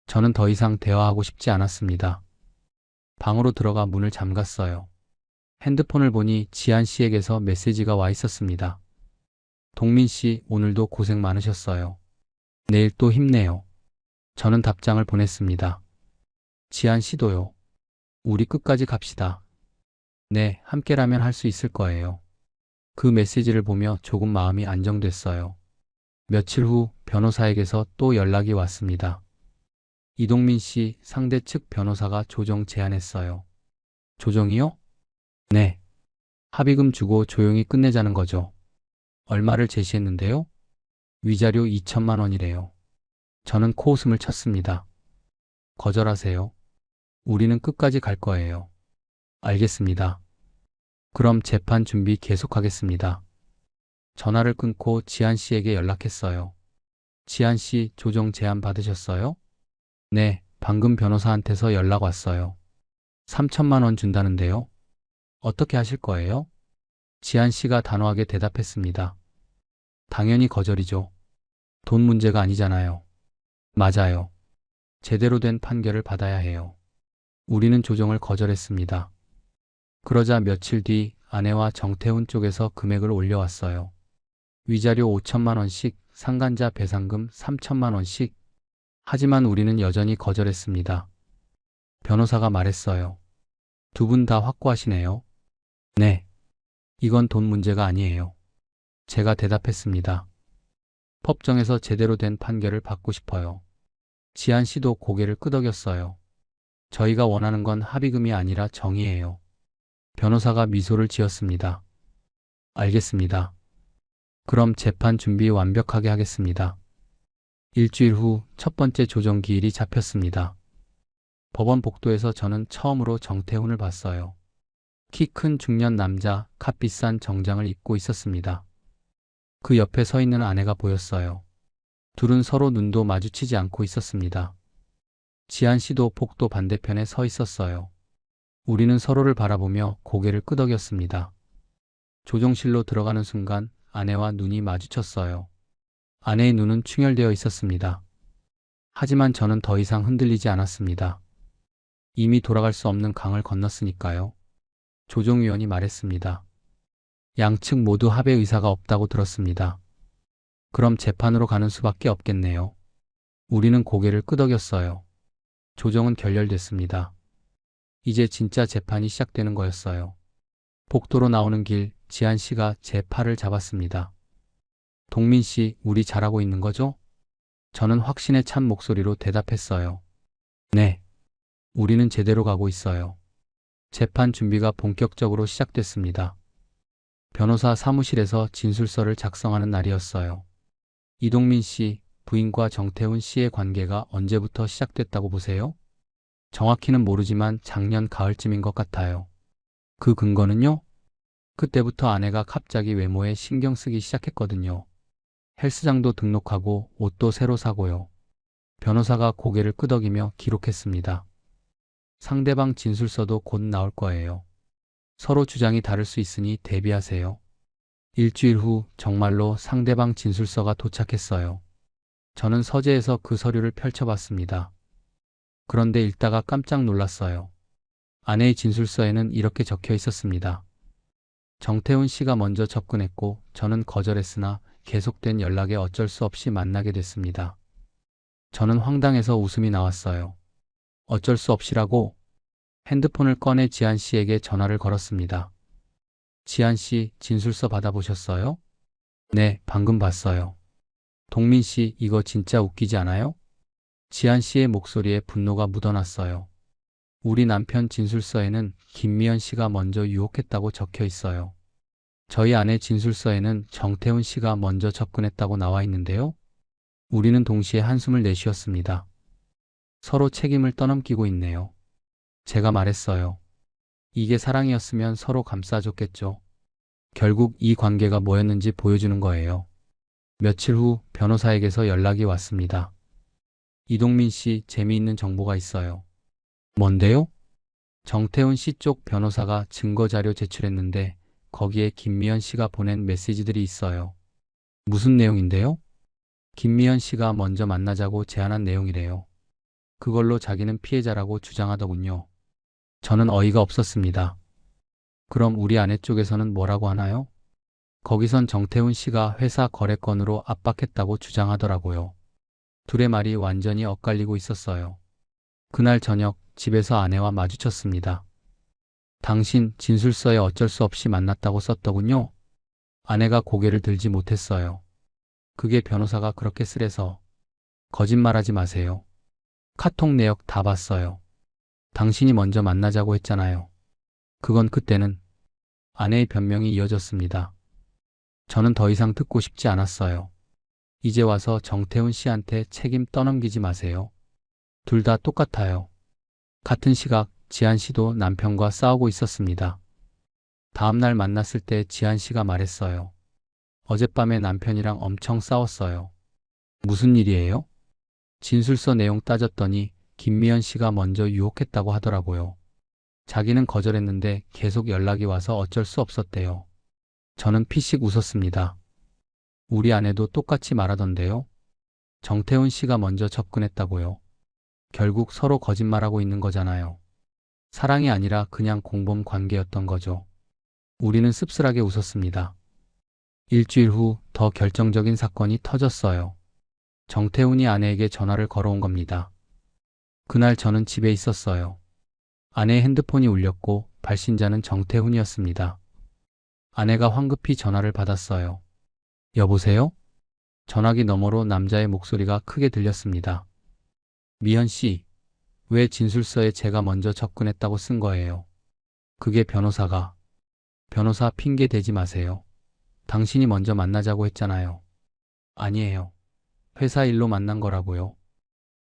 저는 더 이상 대화하고 싶지 않았습니다. 방으로 들어가 문을 잠갔어요. 핸드폰을 보니 지한 씨에게서 메시지가 와 있었습니다. 동민 씨, 오늘도 고생 많으셨어요. 내일 또 힘내요. 저는 답장을 보냈습니다. 지한 씨도요. 우리 끝까지 갑시다. 네, 함께라면 할 수 있을 거예요. 그 메시지를 보며 조금 마음이 안정됐어요. 며칠 후 변호사에게서 또 연락이 왔습니다. 이동민 씨, 상대 측 변호사가 조정 제안했어요. 조정이요? 네. 합의금 주고 조용히 끝내자는 거죠. 얼마를 제시했는데요? 위자료 2천만 원이래요. 저는 코웃음을 쳤습니다. 거절하세요. 우리는 끝까지 갈 거예요. 알겠습니다. 그럼 재판 준비 계속하겠습니다. 전화를 끊고 지한 씨에게 연락했어요. 지한 씨, 조정 제안 받으셨어요? 네, 방금 변호사한테서 연락 왔어요. 3천만 원 준다는데요. 어떻게 하실 거예요? 지한 씨가 단호하게 대답했습니다. 당연히 거절이죠. 돈 문제가 아니잖아요. 맞아요. 제대로 된 판결을 받아야 해요. 우리는 조정을 거절했습니다. 그러자 며칠 뒤 아내와 정태훈 쪽에서 금액을 올려왔어요. 위자료 5천만 원씩, 상간자 배상금 3천만 원씩. 하지만 우리는 여전히 거절했습니다. 변호사가 말했어요. 두 분 다 확고하시네요. 네. 이건 돈 문제가 아니에요. 제가 대답했습니다. 법정에서 제대로 된 판결을 받고 싶어요. 지한 씨도 고개를 끄덕였어요. 저희가 원하는 건 합의금이 아니라 정의예요. 변호사가 미소를 지었습니다. 알겠습니다. 그럼 재판 준비 완벽하게 하겠습니다. 일주일 후 첫 번째 조정 기일이 잡혔습니다. 법원 복도에서 저는 처음으로 정태훈을 봤어요. 키 큰 중년 남자, 값비싼 정장을 입고 있었습니다. 그 옆에 서 있는 아내가 보였어요. 둘은 서로 눈도 마주치지 않고 있었습니다. 지한 씨도 복도 반대편에 서 있었어요. 우리는 서로를 바라보며 고개를 끄덕였습니다. 조종실로 들어가는 순간 아내와 눈이 마주쳤어요. 아내의 눈은 충혈되어 있었습니다. 하지만 저는 더 이상 흔들리지 않았습니다. 이미 돌아갈 수 없는 강을 건넜으니까요. 조종위원이 말했습니다. 양측 모두 합의 의사가 없다고 들었습니다. 그럼 재판으로 가는 수밖에 없겠네요. 우리는 고개를 끄덕였어요. 조정은 결렬됐습니다. 이제 진짜 재판이 시작되는 거였어요. 복도로 나오는 길, 지한 씨가 제 팔을 잡았습니다. 동민 씨, 우리 잘하고 있는 거죠? 저는 확신에 찬 목소리로 대답했어요. 네. 우리는 제대로 가고 있어요. 재판 준비가 본격적으로 시작됐습니다. 변호사 사무실에서 진술서를 작성하는 날이었어요. 이동민 씨, 부인과 정태훈 씨의 관계가 언제부터 시작됐다고 보세요? 정확히는 모르지만 작년 가을쯤인 것 같아요. 그 근거는요? 그때부터 아내가 갑자기 외모에 신경 쓰기 시작했거든요. 헬스장도 등록하고 옷도 새로 사고요. 변호사가 고개를 끄덕이며 기록했습니다. 상대방 진술서도 곧 나올 거예요. 서로 주장이 다를 수 있으니 대비하세요. 일주일 후 정말로 상대방 진술서가 도착했어요. 저는 서재에서 그 서류를 펼쳐봤습니다. 그런데 읽다가 깜짝 놀랐어요. 아내의 진술서에는 이렇게 적혀 있었습니다. 정태훈 씨가 먼저 접근했고 저는 거절했으나 계속된 연락에 어쩔 수 없이 만나게 됐습니다. 저는 황당해서 웃음이 나왔어요. 어쩔 수 없이라고? 핸드폰을 꺼내 지한 씨에게 전화를 걸었습니다. 지한 씨, 진술서 받아보셨어요? 네, 방금 봤어요. 동민 씨, 이거 진짜 웃기지 않아요? 지한 씨의 목소리에 분노가 묻어났어요. 우리 남편 진술서에는 김미연 씨가 먼저 유혹했다고 적혀 있어요. 저희 아내 진술서에는 정태훈 씨가 먼저 접근했다고 나와 있는데요. 우리는 동시에 한숨을 내쉬었습니다. 서로 책임을 떠넘기고 있네요. 제가 말했어요. 이게 사랑이었으면 서로 감싸줬겠죠. 결국 이 관계가 뭐였는지 보여주는 거예요. 며칠 후 변호사에게서 연락이 왔습니다. 이동민 씨, 재미있는 정보가 있어요. 뭔데요? 정태훈 씨 쪽 변호사가 증거자료 제출했는데 거기에 김미연 씨가 보낸 메시지들이 있어요. 무슨 내용인데요? 김미연 씨가 먼저 만나자고 제안한 내용이래요. 그걸로 자기는 피해자라고 주장하더군요. 저는 어이가 없었습니다. 그럼 우리 아내 쪽에서는 뭐라고 하나요? 거기선 정태훈 씨가 회사 거래건으로 압박했다고 주장하더라고요. 둘의 말이 완전히 엇갈리고 있었어요. 그날 저녁 집에서 아내와 마주쳤습니다. 당신 진술서에 어쩔 수 없이 만났다고 썼더군요. 아내가 고개를 들지 못했어요. 그게 변호사가 그렇게 쓰래서. 거짓말하지 마세요. 카톡 내역 다 봤어요. 당신이 먼저 만나자고 했잖아요. 그건 그때는. 아내의 변명이 이어졌습니다. 저는 더 이상 듣고 싶지 않았어요. 이제 와서 정태훈 씨한테 책임 떠넘기지 마세요. 둘 다 똑같아요. 같은 시각 지한 씨도 남편과 싸우고 있었습니다. 다음 날 만났을 때 지한 씨가 말했어요. 어젯밤에 남편이랑 엄청 싸웠어요. 무슨 일이에요? 진술서 내용 따졌더니 김미연 씨가 먼저 유혹했다고 하더라고요. 자기는 거절했는데 계속 연락이 와서 어쩔 수 없었대요. 저는 피식 웃었습니다. 우리 아내도 똑같이 말하던데요. 정태훈 씨가 먼저 접근했다고요. 결국 서로 거짓말하고 있는 거잖아요. 사랑이 아니라 그냥 공범 관계였던 거죠. 우리는 씁쓸하게 웃었습니다. 일주일 후 더 결정적인 사건이 터졌어요. 정태훈이 아내에게 전화를 걸어온 겁니다. 그날 저는 집에 있었어요. 아내의 핸드폰이 울렸고 발신자는 정태훈이었습니다. 아내가 황급히 전화를 받았어요. 여보세요? 전화기 너머로 남자의 목소리가 크게 들렸습니다. 미연 씨, 왜 진술서에 제가 먼저 접근했다고 쓴 거예요? 그게 변호사 핑계 대지 마세요. 당신이 먼저 만나자고 했잖아요. 아니에요. 회사 일로 만난 거라고요.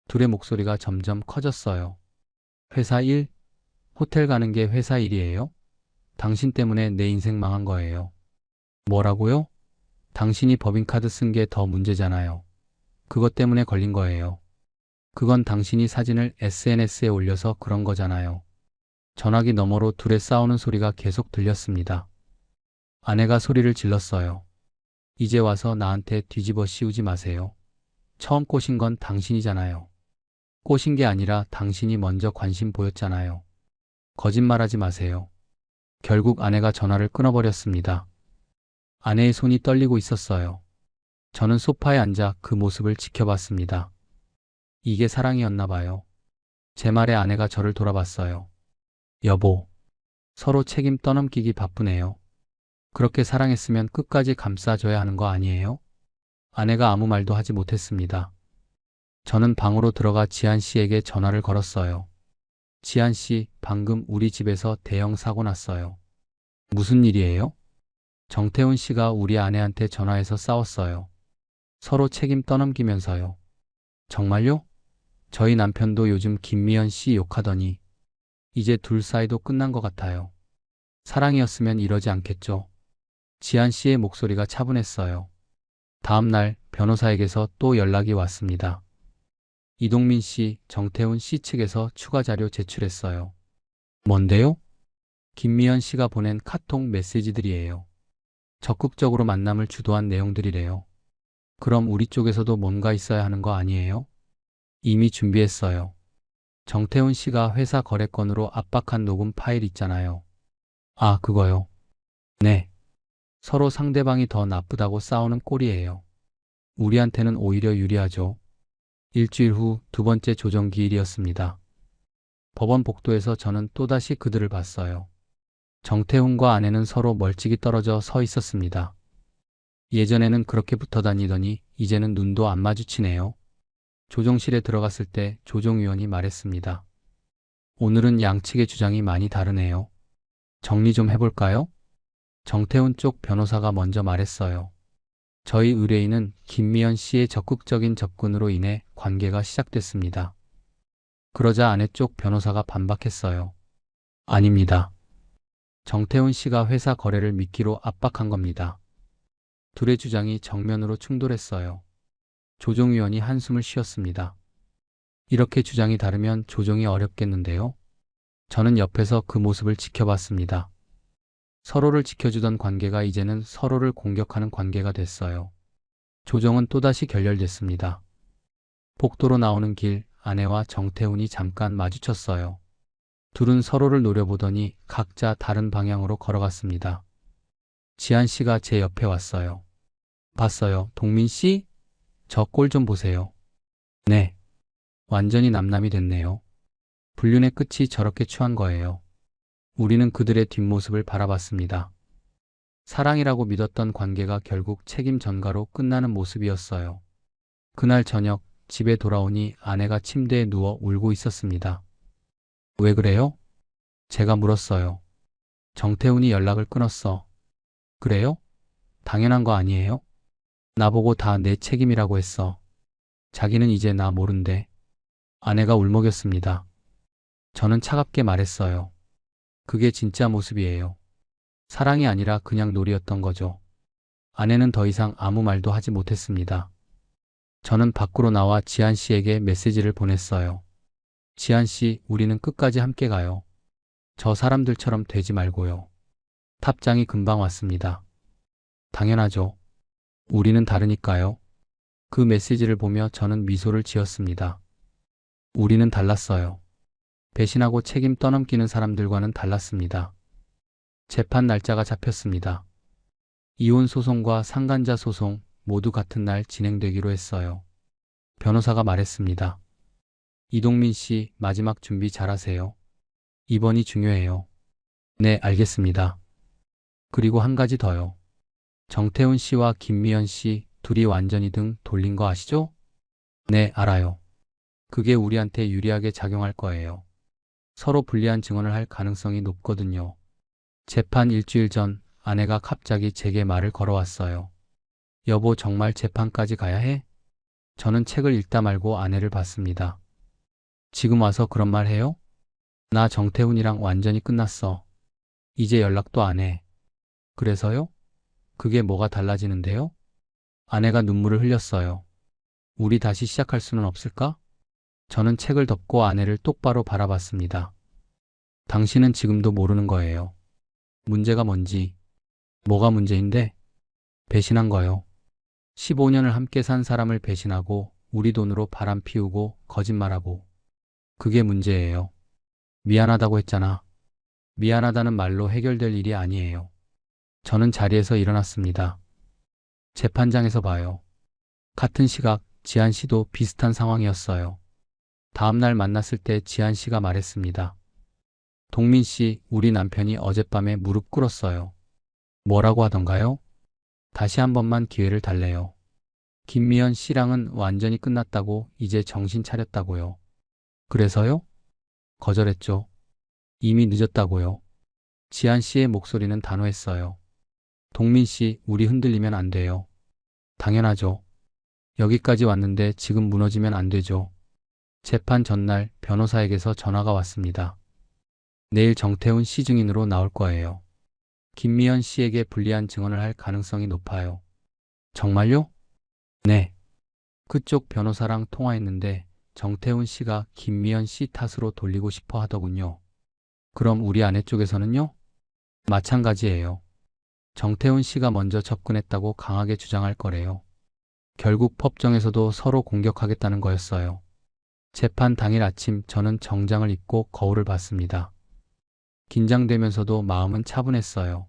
둘의 목소리가 점점 커졌어요. 회사 일? 호텔 가는 게 회사 일이에요? 당신 때문에 내 인생 망한 거예요. 뭐라고요? 당신이 법인카드 쓴 게 더 문제잖아요. 그것 때문에 걸린 거예요. 그건 당신이 사진을 SNS에 올려서 그런 거잖아요. 전화기 너머로 둘의 싸우는 소리가 계속 들렸습니다. 아내가 소리를 질렀어요. 이제 와서 나한테 뒤집어 씌우지 마세요. 처음 꼬신 건 당신이잖아요. 꼬신 게 아니라 당신이 먼저 관심 보였잖아요. 거짓말하지 마세요. 결국 아내가 전화를 끊어버렸습니다. 아내의 손이 떨리고 있었어요. 저는 소파에 앉아 그 모습을 지켜봤습니다. 이게 사랑이었나 봐요. 제 말에 아내가 저를 돌아봤어요. 여보, 서로 책임 떠넘기기 바쁘네요. 그렇게 사랑했으면 끝까지 감싸줘야 하는 거 아니에요? 아내가 아무 말도 하지 못했습니다. 저는 방으로 들어가 지한 씨에게 전화를 걸었어요. 지한 씨, 방금 우리 집에서 대형 사고 났어요. 무슨 일이에요? 정태훈 씨가 우리 아내한테 전화해서 싸웠어요. 서로 책임 떠넘기면서요. 정말요? 저희 남편도 요즘 김미연 씨 욕하더니 이제 둘 사이도 끝난 것 같아요. 사랑이었으면 이러지 않겠죠. 지한 씨의 목소리가 차분했어요. 다음 날 변호사에게서 또 연락이 왔습니다. 이동민 씨, 정태훈 씨 측에서 추가 자료 제출했어요. 뭔데요? 김미연 씨가 보낸 카톡 메시지들이에요. 적극적으로 만남을 주도한 내용들이래요. 그럼 우리 쪽에서도 뭔가 있어야 하는 거 아니에요? 이미 준비했어요. 정태훈 씨가 회사 거래건으로 압박한 녹음 파일 있잖아요. 아, 그거요. 네. 서로 상대방이 더 나쁘다고 싸우는 꼴이에요. 우리한테는 오히려 유리하죠. 일주일 후 두 번째 조정기일이었습니다. 법원 복도에서 저는 또다시 그들을 봤어요. 정태훈과 아내는 서로 멀찍이 떨어져 서 있었습니다. 예전에는 그렇게 붙어 다니더니 이제는 눈도 안 마주치네요. 조정실에 들어갔을 때 조정위원이 말했습니다. 오늘은 양측의 주장이 많이 다르네요. 정리 좀 해볼까요? 정태훈 쪽 변호사가 먼저 말했어요. 저희 의뢰인은 김미연 씨의 적극적인 접근으로 인해 관계가 시작됐습니다. 그러자 아내 쪽 변호사가 반박했어요. 아닙니다. 정태훈 씨가 회사 거래를 미끼로 압박한 겁니다. 둘의 주장이 정면으로 충돌했어요. 조정위원이 한숨을 쉬었습니다. 이렇게 주장이 다르면 조정이 어렵겠는데요? 저는 옆에서 그 모습을 지켜봤습니다. 서로를 지켜주던 관계가 이제는 서로를 공격하는 관계가 됐어요. 조정은 또다시 결렬됐습니다. 복도로 나오는 길, 아내와 정태훈이 잠깐 마주쳤어요. 둘은 서로를 노려보더니 각자 다른 방향으로 걸어갔습니다. 지한 씨가 제 옆에 왔어요. 봤어요, 동민 씨? 저 꼴 좀 보세요. 네. 완전히 남남이 됐네요. 불륜의 끝이 저렇게 추한 거예요. 우리는 그들의 뒷모습을 바라봤습니다. 사랑이라고 믿었던 관계가 결국 책임 전가로 끝나는 모습이었어요. 그날 저녁 집에 돌아오니 아내가 침대에 누워 울고 있었습니다. 왜 그래요? 제가 물었어요. 정태훈이 연락을 끊었어. 그래요? 당연한 거 아니에요? 나보고 다 내 책임이라고 했어. 자기는 이제 나 모른대. 아내가 울먹였습니다. 저는 차갑게 말했어요. 그게 진짜 모습이에요. 사랑이 아니라 그냥 놀이였던 거죠. 아내는 더 이상 아무 말도 하지 못했습니다. 저는 밖으로 나와 지한 씨에게 메시지를 보냈어요. 지한 씨, 우리는 끝까지 함께 가요. 저 사람들처럼 되지 말고요. 답장이 금방 왔습니다. 당연하죠. 우리는 다르니까요. 그 메시지를 보며 저는 미소를 지었습니다. 우리는 달랐어요. 배신하고 책임 떠넘기는 사람들과는 달랐습니다. 재판 날짜가 잡혔습니다. 이혼 소송과 상간자 소송 모두 같은 날 진행되기로 했어요. 변호사가 말했습니다. 이동민 씨, 마지막 준비 잘하세요. 이번이 중요해요. 네, 알겠습니다. 그리고 한 가지 더요. 정태훈 씨와 김미연 씨 둘이 완전히 등 돌린 거 아시죠? 네, 알아요. 그게 우리한테 유리하게 작용할 거예요. 서로 불리한 증언을 할 가능성이 높거든요. 재판 일주일 전 아내가 갑자기 제게 말을 걸어왔어요. 여보, 정말 재판까지 가야 해? 저는 책을 읽다 말고 아내를 봤습니다. 지금 와서 그런 말 해요? 나 정태훈이랑 완전히 끝났어. 이제 연락도 안 해. 그래서요? 그게 뭐가 달라지는데요? 아내가 눈물을 흘렸어요. 우리 다시 시작할 수는 없을까? 저는 책을 덮고 아내를 똑바로 바라봤습니다. 당신은 지금도 모르는 거예요. 문제가 뭔지. 뭐가 문제인데? 배신한 거요. 15년을 함께 산 사람을 배신하고 우리 돈으로 바람 피우고 거짓말하고. 그게 문제예요. 미안하다고 했잖아. 미안하다는 말로 해결될 일이 아니에요. 저는 자리에서 일어났습니다. 재판장에서 봐요. 같은 시각 지한 씨도 비슷한 상황이었어요. 다음 날 만났을 때 지한 씨가 말했습니다. 동민 씨, 우리 남편이 어젯밤에 무릎 꿇었어요. 뭐라고 하던가요? 다시 한 번만 기회를 달래요. 김미연 씨랑은 완전히 끝났다고 이제 정신 차렸다고요. 그래서요? 거절했죠. 이미 늦었다고요. 지한 씨의 목소리는 단호했어요. 동민 씨, 우리 흔들리면 안 돼요. 당연하죠. 여기까지 왔는데 지금 무너지면 안 되죠. 재판 전날 변호사에게서 전화가 왔습니다. 내일 정태훈 씨 증인으로 나올 거예요. 김미연 씨에게 불리한 증언을 할 가능성이 높아요. 정말요? 네. 그쪽 변호사랑 통화했는데 정태훈 씨가 김미연 씨 탓으로 돌리고 싶어 하더군요. 그럼 우리 아내 쪽에서는요? 마찬가지예요. 정태훈 씨가 먼저 접근했다고 강하게 주장할 거래요. 결국 법정에서도 서로 공격하겠다는 거였어요. 재판 당일 아침 저는 정장을 입고 거울을 봤습니다. 긴장되면서도 마음은 차분했어요.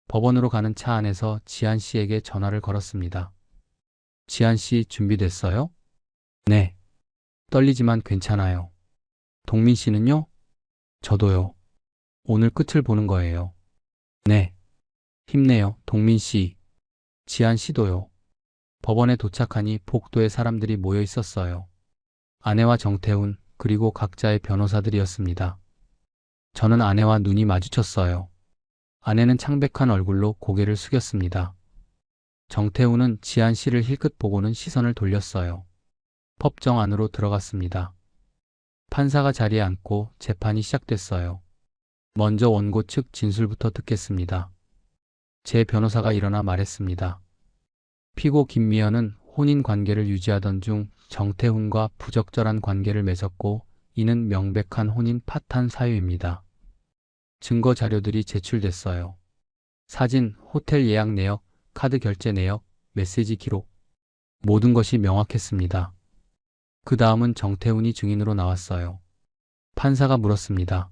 법원으로 가는 차 안에서 지한 씨에게 전화를 걸었습니다. 지한 씨 준비됐어요? 네. 떨리지만 괜찮아요. 동민 씨는요? 저도요. 오늘 끝을 보는 거예요. 네. 힘내요, 동민 씨. 지한 씨도요. 법원에 도착하니 복도에 사람들이 모여 있었어요. 아내와 정태훈, 그리고 각자의 변호사들이었습니다. 저는 아내와 눈이 마주쳤어요. 아내는 창백한 얼굴로 고개를 숙였습니다. 정태훈은 지한 씨를 힐끗 보고는 시선을 돌렸어요. 법정 안으로 들어갔습니다. 판사가 자리에 앉고 재판이 시작됐어요. 먼저 원고 측 진술부터 듣겠습니다. 제 변호사가 일어나 말했습니다. 피고 김미연은 혼인 관계를 유지하던 중 정태훈과 부적절한 관계를 맺었고 이는 명백한 혼인 파탄 사유입니다. 증거 자료들이 제출됐어요. 사진, 호텔 예약 내역, 카드 결제 내역, 메시지 기록. 모든 것이 명확했습니다. 그 다음은 정태훈이 증인으로 나왔어요. 판사가 물었습니다.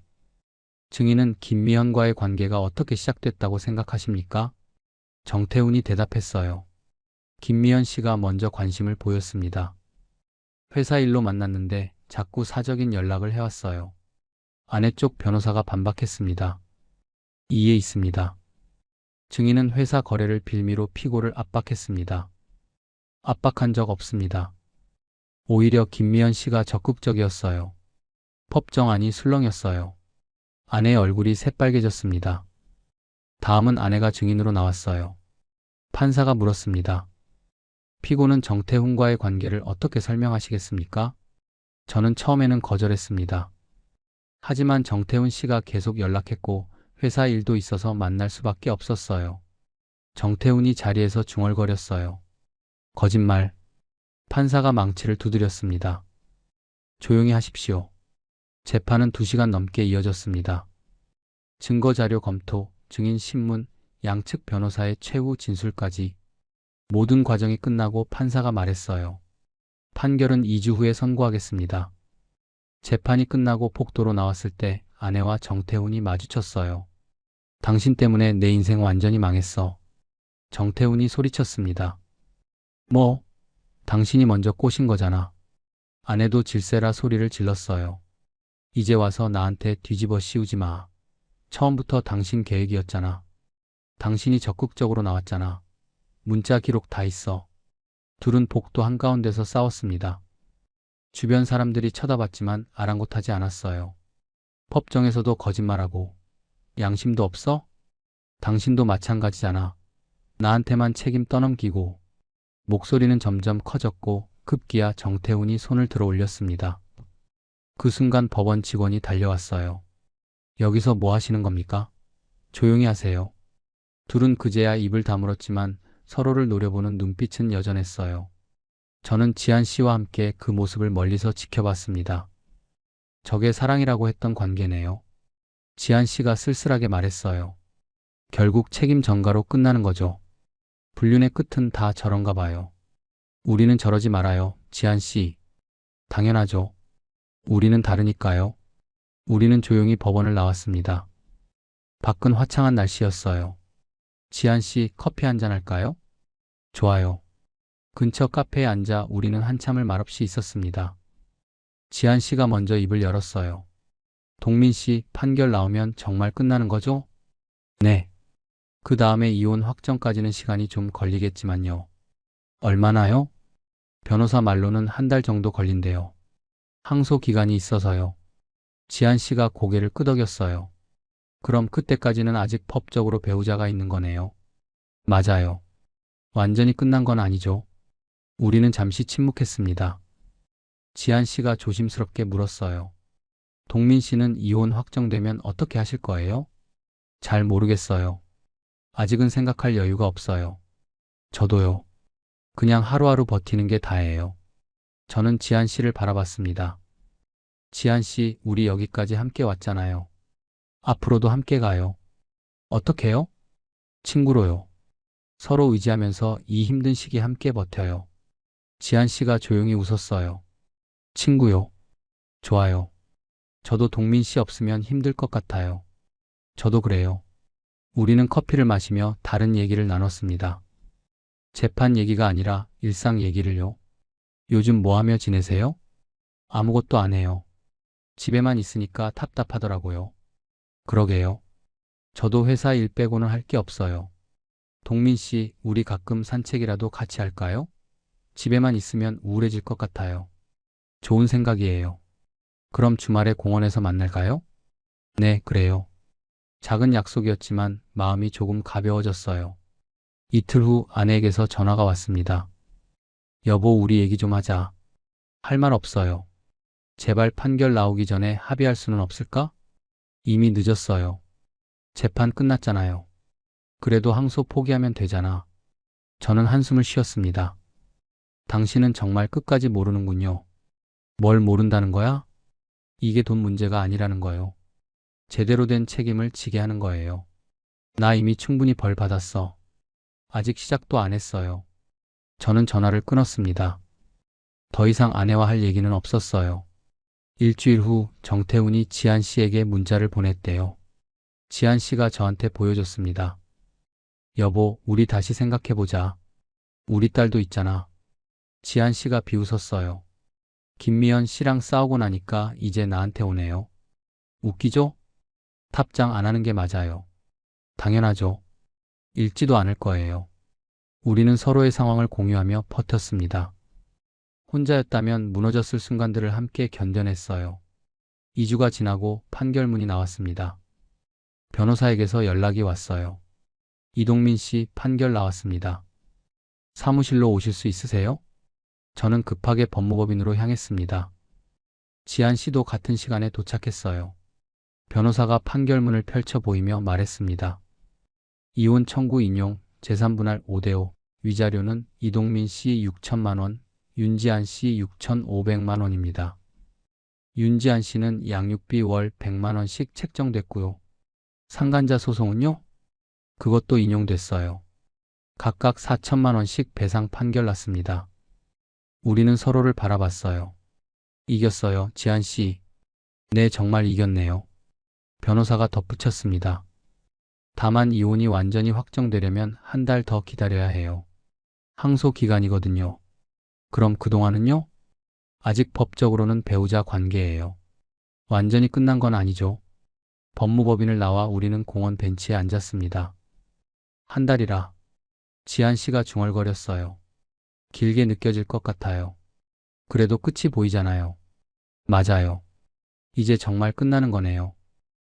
증인은 김미연과의 관계가 어떻게 시작됐다고 생각하십니까? 정태훈이 대답했어요. 김미연 씨가 먼저 관심을 보였습니다. 회사 일로 만났는데 자꾸 사적인 연락을 해왔어요. 아내 쪽 변호사가 반박했습니다. 이해 있습니다. 증인은 회사 거래를 빌미로 피고를 압박했습니다. 압박한 적 없습니다. 오히려 김미연 씨가 적극적이었어요. 법정안이 술렁였어요. 아내의 얼굴이 새빨개졌습니다. 다음은 아내가 증인으로 나왔어요. 판사가 물었습니다. 피고는 정태훈과의 관계를 어떻게 설명하시겠습니까? 저는 처음에는 거절했습니다. 하지만 정태훈 씨가 계속 연락했고 회사 일도 있어서 만날 수밖에 없었어요. 정태훈이 자리에서 중얼거렸어요. 거짓말. 판사가 망치를 두드렸습니다. 조용히 하십시오. 재판은 2시간 넘게 이어졌습니다. 증거자료 검토, 증인 신문, 양측 변호사의 최후 진술까지 모든 과정이 끝나고 판사가 말했어요. 판결은 2주 후에 선고하겠습니다. 재판이 끝나고 복도로 나왔을 때 아내와 정태훈이 마주쳤어요. 당신 때문에 내 인생 완전히 망했어. 정태훈이 소리쳤습니다. 뭐? 당신이 먼저 꼬신 거잖아. 아내도 질세라 소리를 질렀어요. 이제 와서 나한테 뒤집어 씌우지 마. 처음부터 당신 계획이었잖아. 당신이 적극적으로 나왔잖아. 문자 기록 다 있어. 둘은 복도 한가운데서 싸웠습니다. 주변 사람들이 쳐다봤지만 아랑곳하지 않았어요. 법정에서도 거짓말하고 양심도 없어? 당신도 마찬가지잖아. 나한테만 책임 떠넘기고. 목소리는 점점 커졌고 급기야 정태훈이 손을 들어 올렸습니다. 그 순간 법원 직원이 달려왔어요. 여기서 뭐 하시는 겁니까? 조용히 하세요. 둘은 그제야 입을 다물었지만 서로를 노려보는 눈빛은 여전했어요. 저는 지한 씨와 함께 그 모습을 멀리서 지켜봤습니다. 저게 사랑이라고 했던 관계네요. 지한 씨가 쓸쓸하게 말했어요. 결국 책임 전가로 끝나는 거죠. 불륜의 끝은 다 저런가 봐요. 우리는 저러지 말아요, 지한 씨. 당연하죠. 우리는 다르니까요. 우리는 조용히 법원을 나왔습니다. 밖은 화창한 날씨였어요. 지한 씨, 커피 한잔 할까요? 좋아요. 근처 카페에 앉아 우리는 한참을 말없이 있었습니다. 지한 씨가 먼저 입을 열었어요. 동민 씨, 판결 나오면 정말 끝나는 거죠? 네. 그 다음에 이혼 확정까지는 시간이 좀 걸리겠지만요. 얼마나요? 변호사 말로는 한 달 정도 걸린대요. 항소 기간이 있어서요. 지한 씨가 고개를 끄덕였어요. 그럼 그때까지는 아직 법적으로 배우자가 있는 거네요. 맞아요. 완전히 끝난 건 아니죠. 우리는 잠시 침묵했습니다. 지한 씨가 조심스럽게 물었어요. 동민 씨는 이혼 확정되면 어떻게 하실 거예요? 잘 모르겠어요. 아직은 생각할 여유가 없어요. 저도요. 그냥 하루하루 버티는 게 다예요. 저는 지한 씨를 바라봤습니다. 지한 씨, 우리 여기까지 함께 왔잖아요. 앞으로도 함께 가요. 어떻게요? 친구로요. 서로 의지하면서 이 힘든 시기 함께 버텨요. 지한 씨가 조용히 웃었어요. 친구요. 좋아요. 저도 동민 씨 없으면 힘들 것 같아요. 저도 그래요. 우리는 커피를 마시며 다른 얘기를 나눴습니다. 재판 얘기가 아니라 일상 얘기를요. 요즘 뭐 하며 지내세요? 아무것도 안 해요. 집에만 있으니까 답답하더라고요. 그러게요. 저도 회사 일 빼고는 할 게 없어요. 동민 씨, 우리 가끔 산책이라도 같이 할까요? 집에만 있으면 우울해질 것 같아요. 좋은 생각이에요. 그럼 주말에 공원에서 만날까요? 네, 그래요. 작은 약속이었지만 마음이 조금 가벼워졌어요. 이틀 후 아내에게서 전화가 왔습니다. 여보, 우리 얘기 좀 하자. 할 말 없어요. 제발 판결 나오기 전에 합의할 수는 없을까? 이미 늦었어요. 재판 끝났잖아요. 그래도 항소 포기하면 되잖아. 저는 한숨을 쉬었습니다. 당신은 정말 끝까지 모르는군요. 뭘 모른다는 거야? 이게 돈 문제가 아니라는 거요. 제대로 된 책임을 지게 하는 거예요. 나 이미 충분히 벌 받았어. 아직 시작도 안 했어요. 저는 전화를 끊었습니다. 더 이상 아내와 할 얘기는 없었어요. 일주일 후 정태훈이 지한 씨에게 문자를 보냈대요. 지한 씨가 저한테 보여줬습니다. 여보, 우리 다시 생각해보자. 우리 딸도 있잖아. 지한 씨가 비웃었어요. 김미연 씨랑 싸우고 나니까 이제 나한테 오네요. 웃기죠? 답장 안 하는 게 맞아요. 당연하죠. 읽지도 않을 거예요. 우리는 서로의 상황을 공유하며 버텼습니다. 혼자였다면 무너졌을 순간들을 함께 견뎌냈어요. 2주가 지나고 판결문이 나왔습니다. 변호사에게서 연락이 왔어요. 이동민 씨, 판결 나왔습니다. 사무실로 오실 수 있으세요? 저는 급하게 법무법인으로 향했습니다. 지한 씨도 같은 시간에 도착했어요. 변호사가 판결문을 펼쳐 보이며 말했습니다. 이혼 청구 인용, 재산분할 5대5, 위자료는 이동민 씨 6천만 원, 윤지한 씨 6,500만 원입니다. 윤지한 씨는 양육비 월 100만 원씩 책정됐고요. 상간자 소송은요? 그것도 인용됐어요. 각각 4천만 원씩 배상 판결 났습니다. 우리는 서로를 바라봤어요. 이겼어요, 지한 씨. 네, 정말 이겼네요. 변호사가 덧붙였습니다. 다만 이혼이 완전히 확정되려면 한 달 더 기다려야 해요. 항소 기간이거든요. 그럼 그동안은요? 아직 법적으로는 배우자 관계예요. 완전히 끝난 건 아니죠. 법무법인을 나와 우리는 공원 벤치에 앉았습니다. 한 달이라. 지한 씨가 중얼거렸어요. 길게 느껴질 것 같아요. 그래도 끝이 보이잖아요. 맞아요. 이제 정말 끝나는 거네요.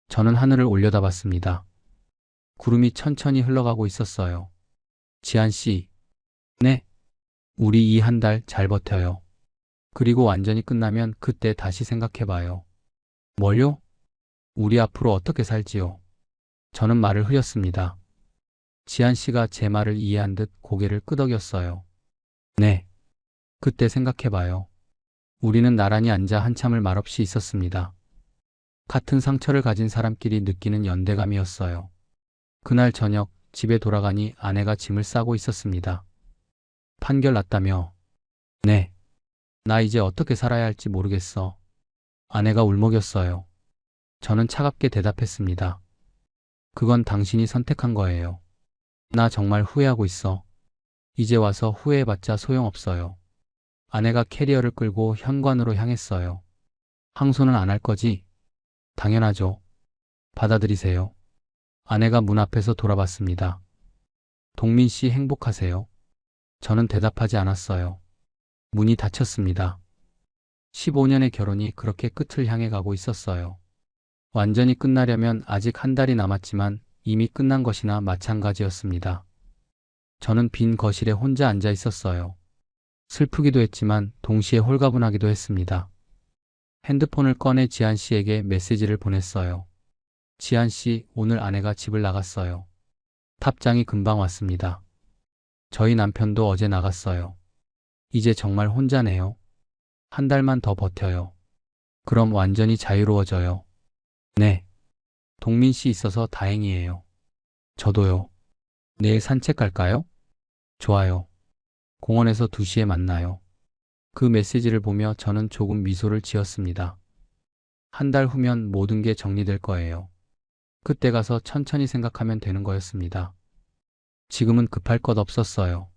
저는 하늘을 올려다봤습니다. 구름이 천천히 흘러가고 있었어요. 지한 씨. 네. 우리 이 한 달 잘 버텨요. 그리고 완전히 끝나면 그때 다시 생각해봐요. 뭘요? 우리 앞으로 어떻게 살지요? 저는 말을 흐렸습니다. 지한 씨가 제 말을 이해한 듯 고개를 끄덕였어요. 네. 그때 생각해봐요. 우리는 나란히 앉아 한참을 말없이 있었습니다. 같은 상처를 가진 사람끼리 느끼는 연대감이었어요. 그날 저녁 집에 돌아가니 아내가 짐을 싸고 있었습니다. 판결 났다며? 네. 나 이제 어떻게 살아야 할지 모르겠어. 아내가 울먹였어요. 저는 차갑게 대답했습니다. 그건 당신이 선택한 거예요. 나 정말 후회하고 있어. 이제 와서 후회해봤자 소용없어요. 아내가 캐리어를 끌고 현관으로 향했어요. 항소는 안 할 거지? 당연하죠. 받아들이세요. 아내가 문 앞에서 돌아봤습니다. 동민 씨 행복하세요? 저는 대답하지 않았어요. 문이 닫혔습니다. 15년의 결혼이 그렇게 끝을 향해 가고 있었어요. 완전히 끝나려면 아직 한 달이 남았지만 이미 끝난 것이나 마찬가지였습니다. 저는 빈 거실에 혼자 앉아 있었어요. 슬프기도 했지만 동시에 홀가분하기도 했습니다. 핸드폰을 꺼내 지한 씨에게 메시지를 보냈어요. 지한 씨, 오늘 아내가 집을 나갔어요. 답장이 금방 왔습니다. 저희 남편도 어제 나갔어요. 이제 정말 혼자네요. 한 달만 더 버텨요. 그럼 완전히 자유로워져요. 네. 동민 씨 있어서 다행이에요. 저도요. 내일 산책 갈까요? 좋아요. 공원에서 2시에 만나요. 그 메시지를 보며 저는 조금 미소를 지었습니다. 한 달 후면 모든 게 정리될 거예요. 그때 가서 천천히 생각하면 되는 거였습니다. 지금은 급할 것 없었어요.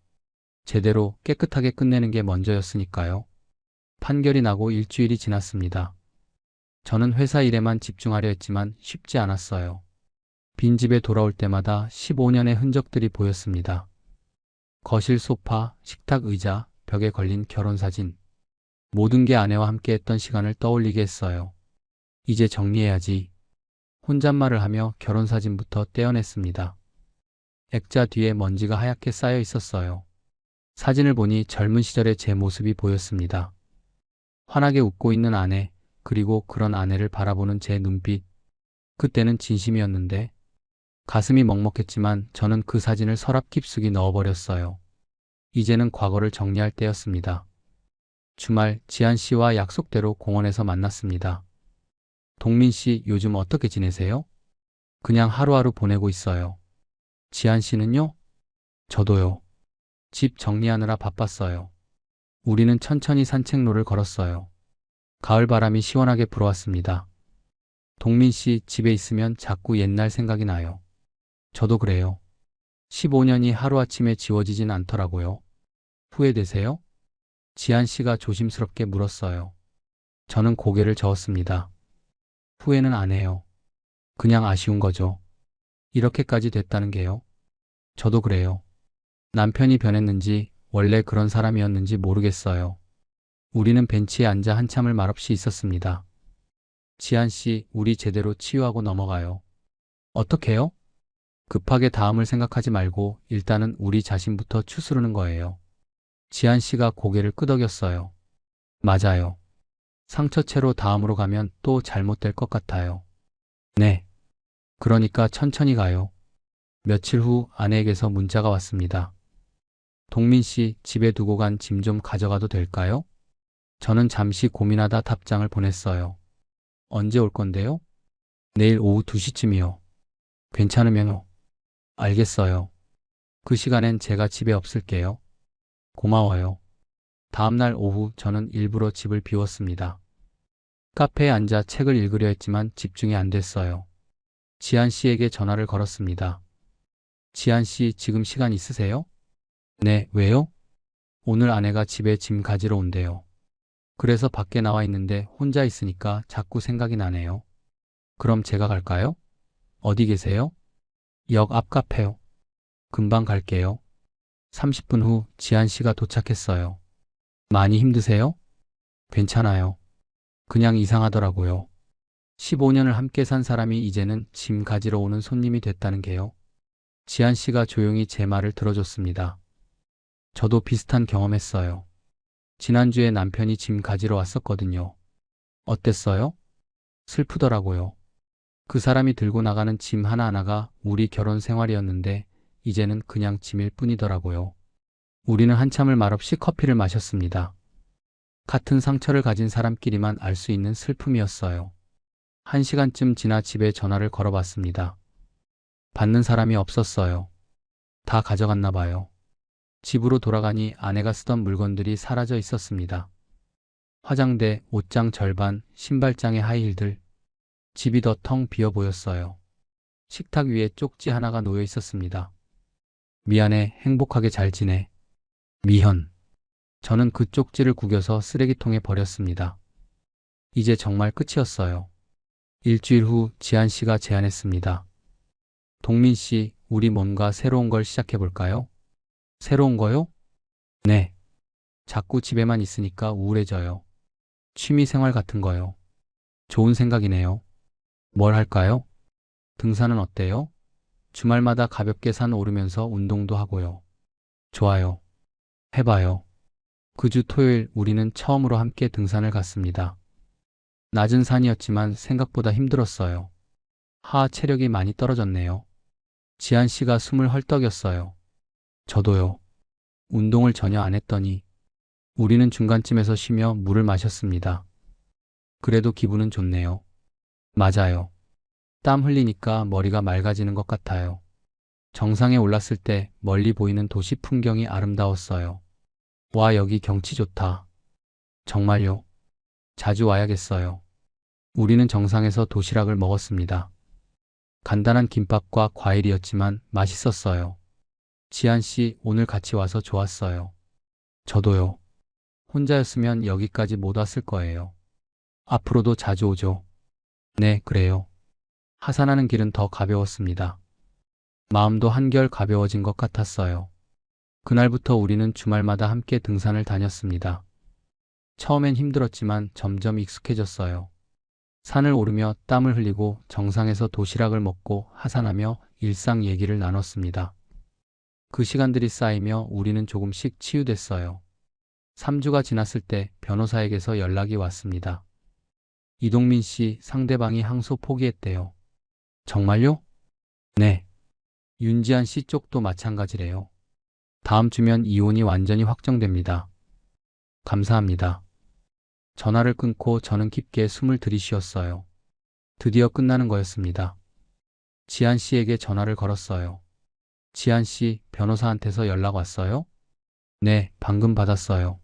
제대로 깨끗하게 끝내는 게 먼저였으니까요. 판결이 나고 일주일이 지났습니다. 저는 회사 일에만 집중하려 했지만 쉽지 않았어요. 빈집에 돌아올 때마다 15년의 흔적들이 보였습니다. 거실 소파, 식탁 의자, 벽에 걸린 결혼사진. 모든 게 아내와 함께했던 시간을 떠올리게 했어요. 이제 정리해야지. 혼잣말을 하며 결혼사진부터 떼어냈습니다. 액자 뒤에 먼지가 하얗게 쌓여 있었어요. 사진을 보니 젊은 시절의 제 모습이 보였습니다. 환하게 웃고 있는 아내, 그리고 그런 아내를 바라보는 제 눈빛. 그때는 진심이었는데 가슴이 먹먹했지만 저는 그 사진을 서랍 깊숙이 넣어버렸어요. 이제는 과거를 정리할 때였습니다. 주말 지한 씨와 약속대로 공원에서 만났습니다. 동민 씨 요즘 어떻게 지내세요? 그냥 하루하루 보내고 있어요. 지한 씨는요? 저도요. 집 정리하느라 바빴어요. 우리는 천천히 산책로를 걸었어요. 가을 바람이 시원하게 불어왔습니다. 동민 씨 집에 있으면 자꾸 옛날 생각이 나요. 저도 그래요. 15년이 하루아침에 지워지진 않더라고요. 후회되세요? 지한 씨가 조심스럽게 물었어요. 저는 고개를 저었습니다. 후회는 안 해요. 그냥 아쉬운 거죠. 이렇게까지 됐다는 게요. 저도 그래요. 남편이 변했는지 원래 그런 사람이었는지 모르겠어요. 우리는 벤치에 앉아 한참을 말없이 있었습니다. 지한 씨, 우리 제대로 치유하고 넘어가요. 어떻게요? 급하게 다음을 생각하지 말고 일단은 우리 자신부터 추스르는 거예요. 지한 씨가 고개를 끄덕였어요. 맞아요. 상처채로 다음으로 가면 또 잘못될 것 같아요. 네. 그러니까 천천히 가요. 며칠 후 아내에게서 문자가 왔습니다. 동민 씨, 집에 두고 간 짐 좀 가져가도 될까요? 저는 잠시 고민하다 답장을 보냈어요. 언제 올 건데요? 내일 오후 2시쯤이요. 괜찮으면요. 알겠어요. 그 시간엔 제가 집에 없을게요. 고마워요. 다음날 오후 저는 일부러 집을 비웠습니다. 카페에 앉아 책을 읽으려 했지만 집중이 안 됐어요. 지한 씨에게 전화를 걸었습니다. 지한 씨, 지금 시간 있으세요? 네, 왜요? 오늘 아내가 집에 짐 가지러 온대요. 그래서 밖에 나와 있는데 혼자 있으니까 자꾸 생각이 나네요. 그럼 제가 갈까요? 어디 계세요? 역 앞 카페요. 금방 갈게요. 30분 후 지한 씨가 도착했어요. 많이 힘드세요? 괜찮아요. 그냥 이상하더라고요. 15년을 함께 산 사람이 이제는 짐 가지러 오는 손님이 됐다는 게요. 지한 씨가 조용히 제 말을 들어줬습니다. 저도 비슷한 경험했어요. 지난주에 남편이 짐 가지러 왔었거든요. 어땠어요? 슬프더라고요. 그 사람이 들고 나가는 짐 하나하나가 우리 결혼 생활이었는데 이제는 그냥 짐일 뿐이더라고요. 우리는 한참을 말없이 커피를 마셨습니다. 같은 상처를 가진 사람끼리만 알 수 있는 슬픔이었어요. 1시간쯤 지나 집에 전화를 걸어봤습니다. 받는 사람이 없었어요. 다 가져갔나 봐요. 집으로 돌아가니 아내가 쓰던 물건들이 사라져 있었습니다. 화장대, 옷장 절반, 신발장에 하이힐들. 집이 더 텅 비어 보였어요. 식탁 위에 쪽지 하나가 놓여 있었습니다. 미안해, 행복하게 잘 지내. 미현. 저는 그 쪽지를 구겨서 쓰레기통에 버렸습니다. 이제 정말 끝이었어요. 일주일 후 지한 씨가 제안했습니다. 동민 씨, 우리 뭔가 새로운 걸 시작해 볼까요? 새로운 거요? 네. 자꾸 집에만 있으니까 우울해져요. 취미 생활 같은 거요. 좋은 생각이네요. 뭘 할까요? 등산은 어때요? 주말마다 가볍게 산 오르면서 운동도 하고요. 좋아요. 해봐요. 그 주 토요일 우리는 처음으로 함께 등산을 갔습니다. 낮은 산이었지만 생각보다 힘들었어요. 하하 체력이 많이 떨어졌네요. 지한 씨가 숨을 헐떡였어요. 저도요. 운동을 전혀 안 했더니 우리는 중간쯤에서 쉬며 물을 마셨습니다. 그래도 기분은 좋네요. 맞아요. 땀 흘리니까 머리가 맑아지는 것 같아요. 정상에 올랐을 때 멀리 보이는 도시 풍경이 아름다웠어요. 와, 여기 경치 좋다. 정말요? 자주 와야겠어요. 우리는 정상에서 도시락을 먹었습니다. 간단한 김밥과 과일이었지만 맛있었어요. 지한 씨, 오늘 같이 와서 좋았어요. 저도요. 혼자였으면 여기까지 못 왔을 거예요. 앞으로도 자주 오죠. 네, 그래요. 하산하는 길은 더 가벼웠습니다. 마음도 한결 가벼워진 것 같았어요. 그날부터 우리는 주말마다 함께 등산을 다녔습니다. 처음엔 힘들었지만 점점 익숙해졌어요. 산을 오르며 땀을 흘리고 정상에서 도시락을 먹고 하산하며 일상 얘기를 나눴습니다. 그 시간들이 쌓이며 우리는 조금씩 치유됐어요. 3주가 지났을 때 변호사에게서 연락이 왔습니다. 이동민 씨, 상대방이 항소 포기했대요. 정말요? 네. 윤지한 씨 쪽도 마찬가지래요. 다음 주면 이혼이 완전히 확정됩니다. 감사합니다. 전화를 끊고 저는 깊게 숨을 들이쉬었어요. 드디어 끝나는 거였습니다. 지한 씨에게 전화를 걸었어요. 지한 씨, 변호사한테서 연락 왔어요? 네, 방금 받았어요.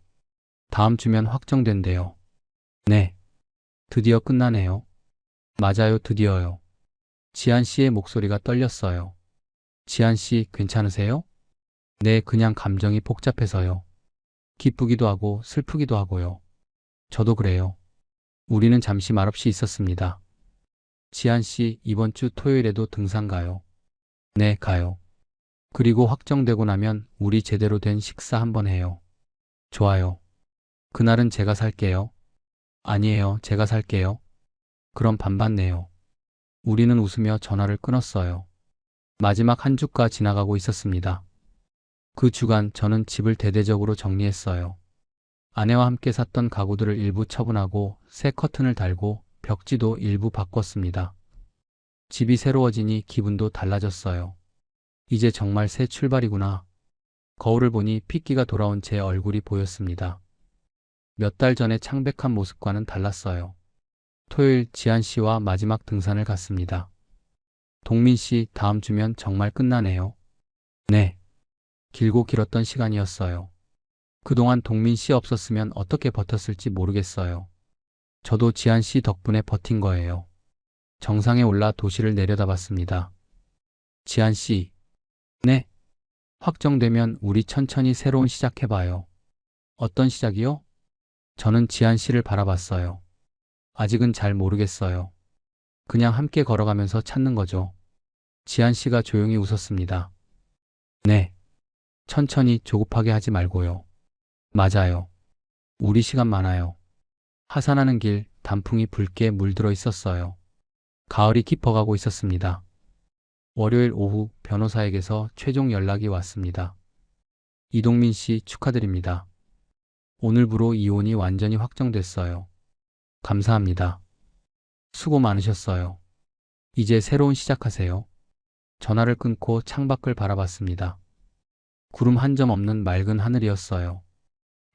다음 주면 확정된대요. 네. 드디어 끝나네요. 맞아요, 드디어요. 지한 씨의 목소리가 떨렸어요. 지한 씨, 괜찮으세요? 네, 그냥 감정이 복잡해서요. 기쁘기도 하고 슬프기도 하고요. 저도 그래요. 우리는 잠시 말없이 있었습니다. 지한 씨, 이번 주 토요일에도 등산 가요. 네, 가요. 그리고 확정되고 나면 우리 제대로 된 식사 한번 해요. 좋아요. 그날은 제가 살게요. 아니에요, 제가 살게요. 그럼 반반네요. 우리는 웃으며 전화를 끊었어요. 마지막 한 주가 지나가고 있었습니다. 그 주간 저는 집을 대대적으로 정리했어요. 아내와 함께 샀던 가구들을 일부 처분하고 새 커튼을 달고 벽지도 일부 바꿨습니다. 집이 새로워지니 기분도 달라졌어요. 이제 정말 새 출발이구나. 거울을 보니 핏기가 돌아온 제 얼굴이 보였습니다. 몇 달 전의 창백한 모습과는 달랐어요. 토요일 지한 씨와 마지막 등산을 갔습니다. 동민 씨, 다음 주면 정말 끝나네요. 네. 길고 길었던 시간이었어요. 그동안 동민 씨 없었으면 어떻게 버텼을지 모르겠어요. 저도 지한 씨 덕분에 버틴 거예요. 정상에 올라 도시를 내려다봤습니다. 지한 씨. 네. 확정되면 우리 천천히 새로운 시작해봐요. 어떤 시작이요? 저는 지한 씨를 바라봤어요. 아직은 잘 모르겠어요. 그냥 함께 걸어가면서 찾는 거죠. 지한 씨가 조용히 웃었습니다. 네. 천천히 조급하게 하지 말고요. 맞아요. 우리 시간 많아요. 하산하는 길 단풍이 붉게 물들어 있었어요. 가을이 깊어가고 있었습니다. 월요일 오후 변호사에게서 최종 연락이 왔습니다. 이동민 씨 축하드립니다. 오늘부로 이혼이 완전히 확정됐어요. 감사합니다. 수고 많으셨어요. 이제 새로운 시작하세요. 전화를 끊고 창밖을 바라봤습니다. 구름 한 점 없는 맑은 하늘이었어요.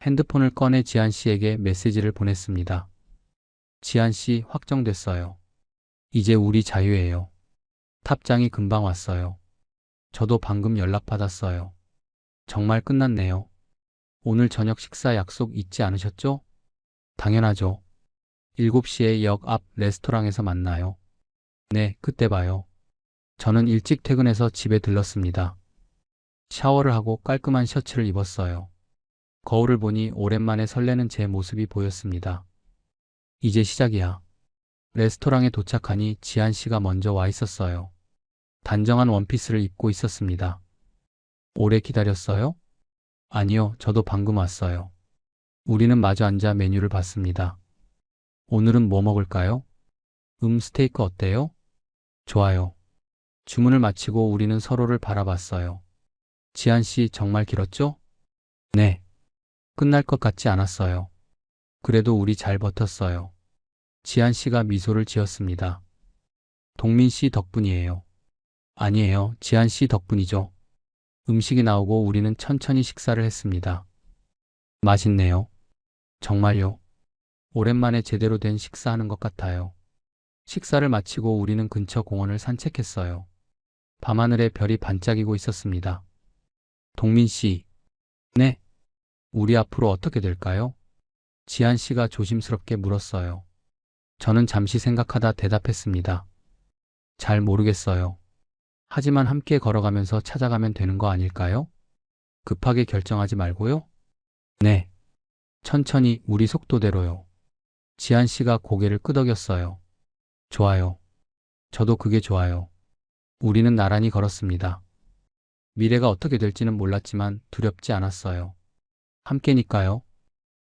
핸드폰을 꺼내 지한 씨에게 메시지를 보냈습니다. 지한 씨 확정됐어요. 이제 우리 자유예요. 탑장이 금방 왔어요. 저도 방금 연락받았어요. 정말 끝났네요. 오늘 저녁 식사 약속 잊지 않으셨죠? 당연하죠. 7시에 역 앞 레스토랑에서 만나요. 네, 그때 봐요. 저는 일찍 퇴근해서 집에 들렀습니다. 샤워를 하고 깔끔한 셔츠를 입었어요. 거울을 보니 오랜만에 설레는 제 모습이 보였습니다. 이제 시작이야. 레스토랑에 도착하니 지한 씨가 먼저 와 있었어요. 단정한 원피스를 입고 있었습니다. 오래 기다렸어요? 아니요, 저도 방금 왔어요. 우리는 마주 앉아 메뉴를 봤습니다. 오늘은 뭐 먹을까요? 스테이크 어때요? 좋아요. 주문을 마치고 우리는 서로를 바라봤어요. 지한 씨 정말 길었죠? 네. 끝날 것 같지 않았어요. 그래도 우리 잘 버텼어요. 지한 씨가 미소를 지었습니다. 동민 씨 덕분이에요. 아니에요. 지한 씨 덕분이죠. 음식이 나오고 우리는 천천히 식사를 했습니다. 맛있네요. 정말요. 오랜만에 제대로 된 식사하는 것 같아요. 식사를 마치고 우리는 근처 공원을 산책했어요. 밤하늘에 별이 반짝이고 있었습니다. 동민 씨. 네. 우리 앞으로 어떻게 될까요? 지한 씨가 조심스럽게 물었어요. 저는 잠시 생각하다 대답했습니다. 잘 모르겠어요. 하지만 함께 걸어가면서 찾아가면 되는 거 아닐까요? 급하게 결정하지 말고요. 네. 천천히 우리 속도대로요. 지한 씨가 고개를 끄덕였어요. 좋아요. 저도 그게 좋아요. 우리는 나란히 걸었습니다. 미래가 어떻게 될지는 몰랐지만 두렵지 않았어요. 함께니까요.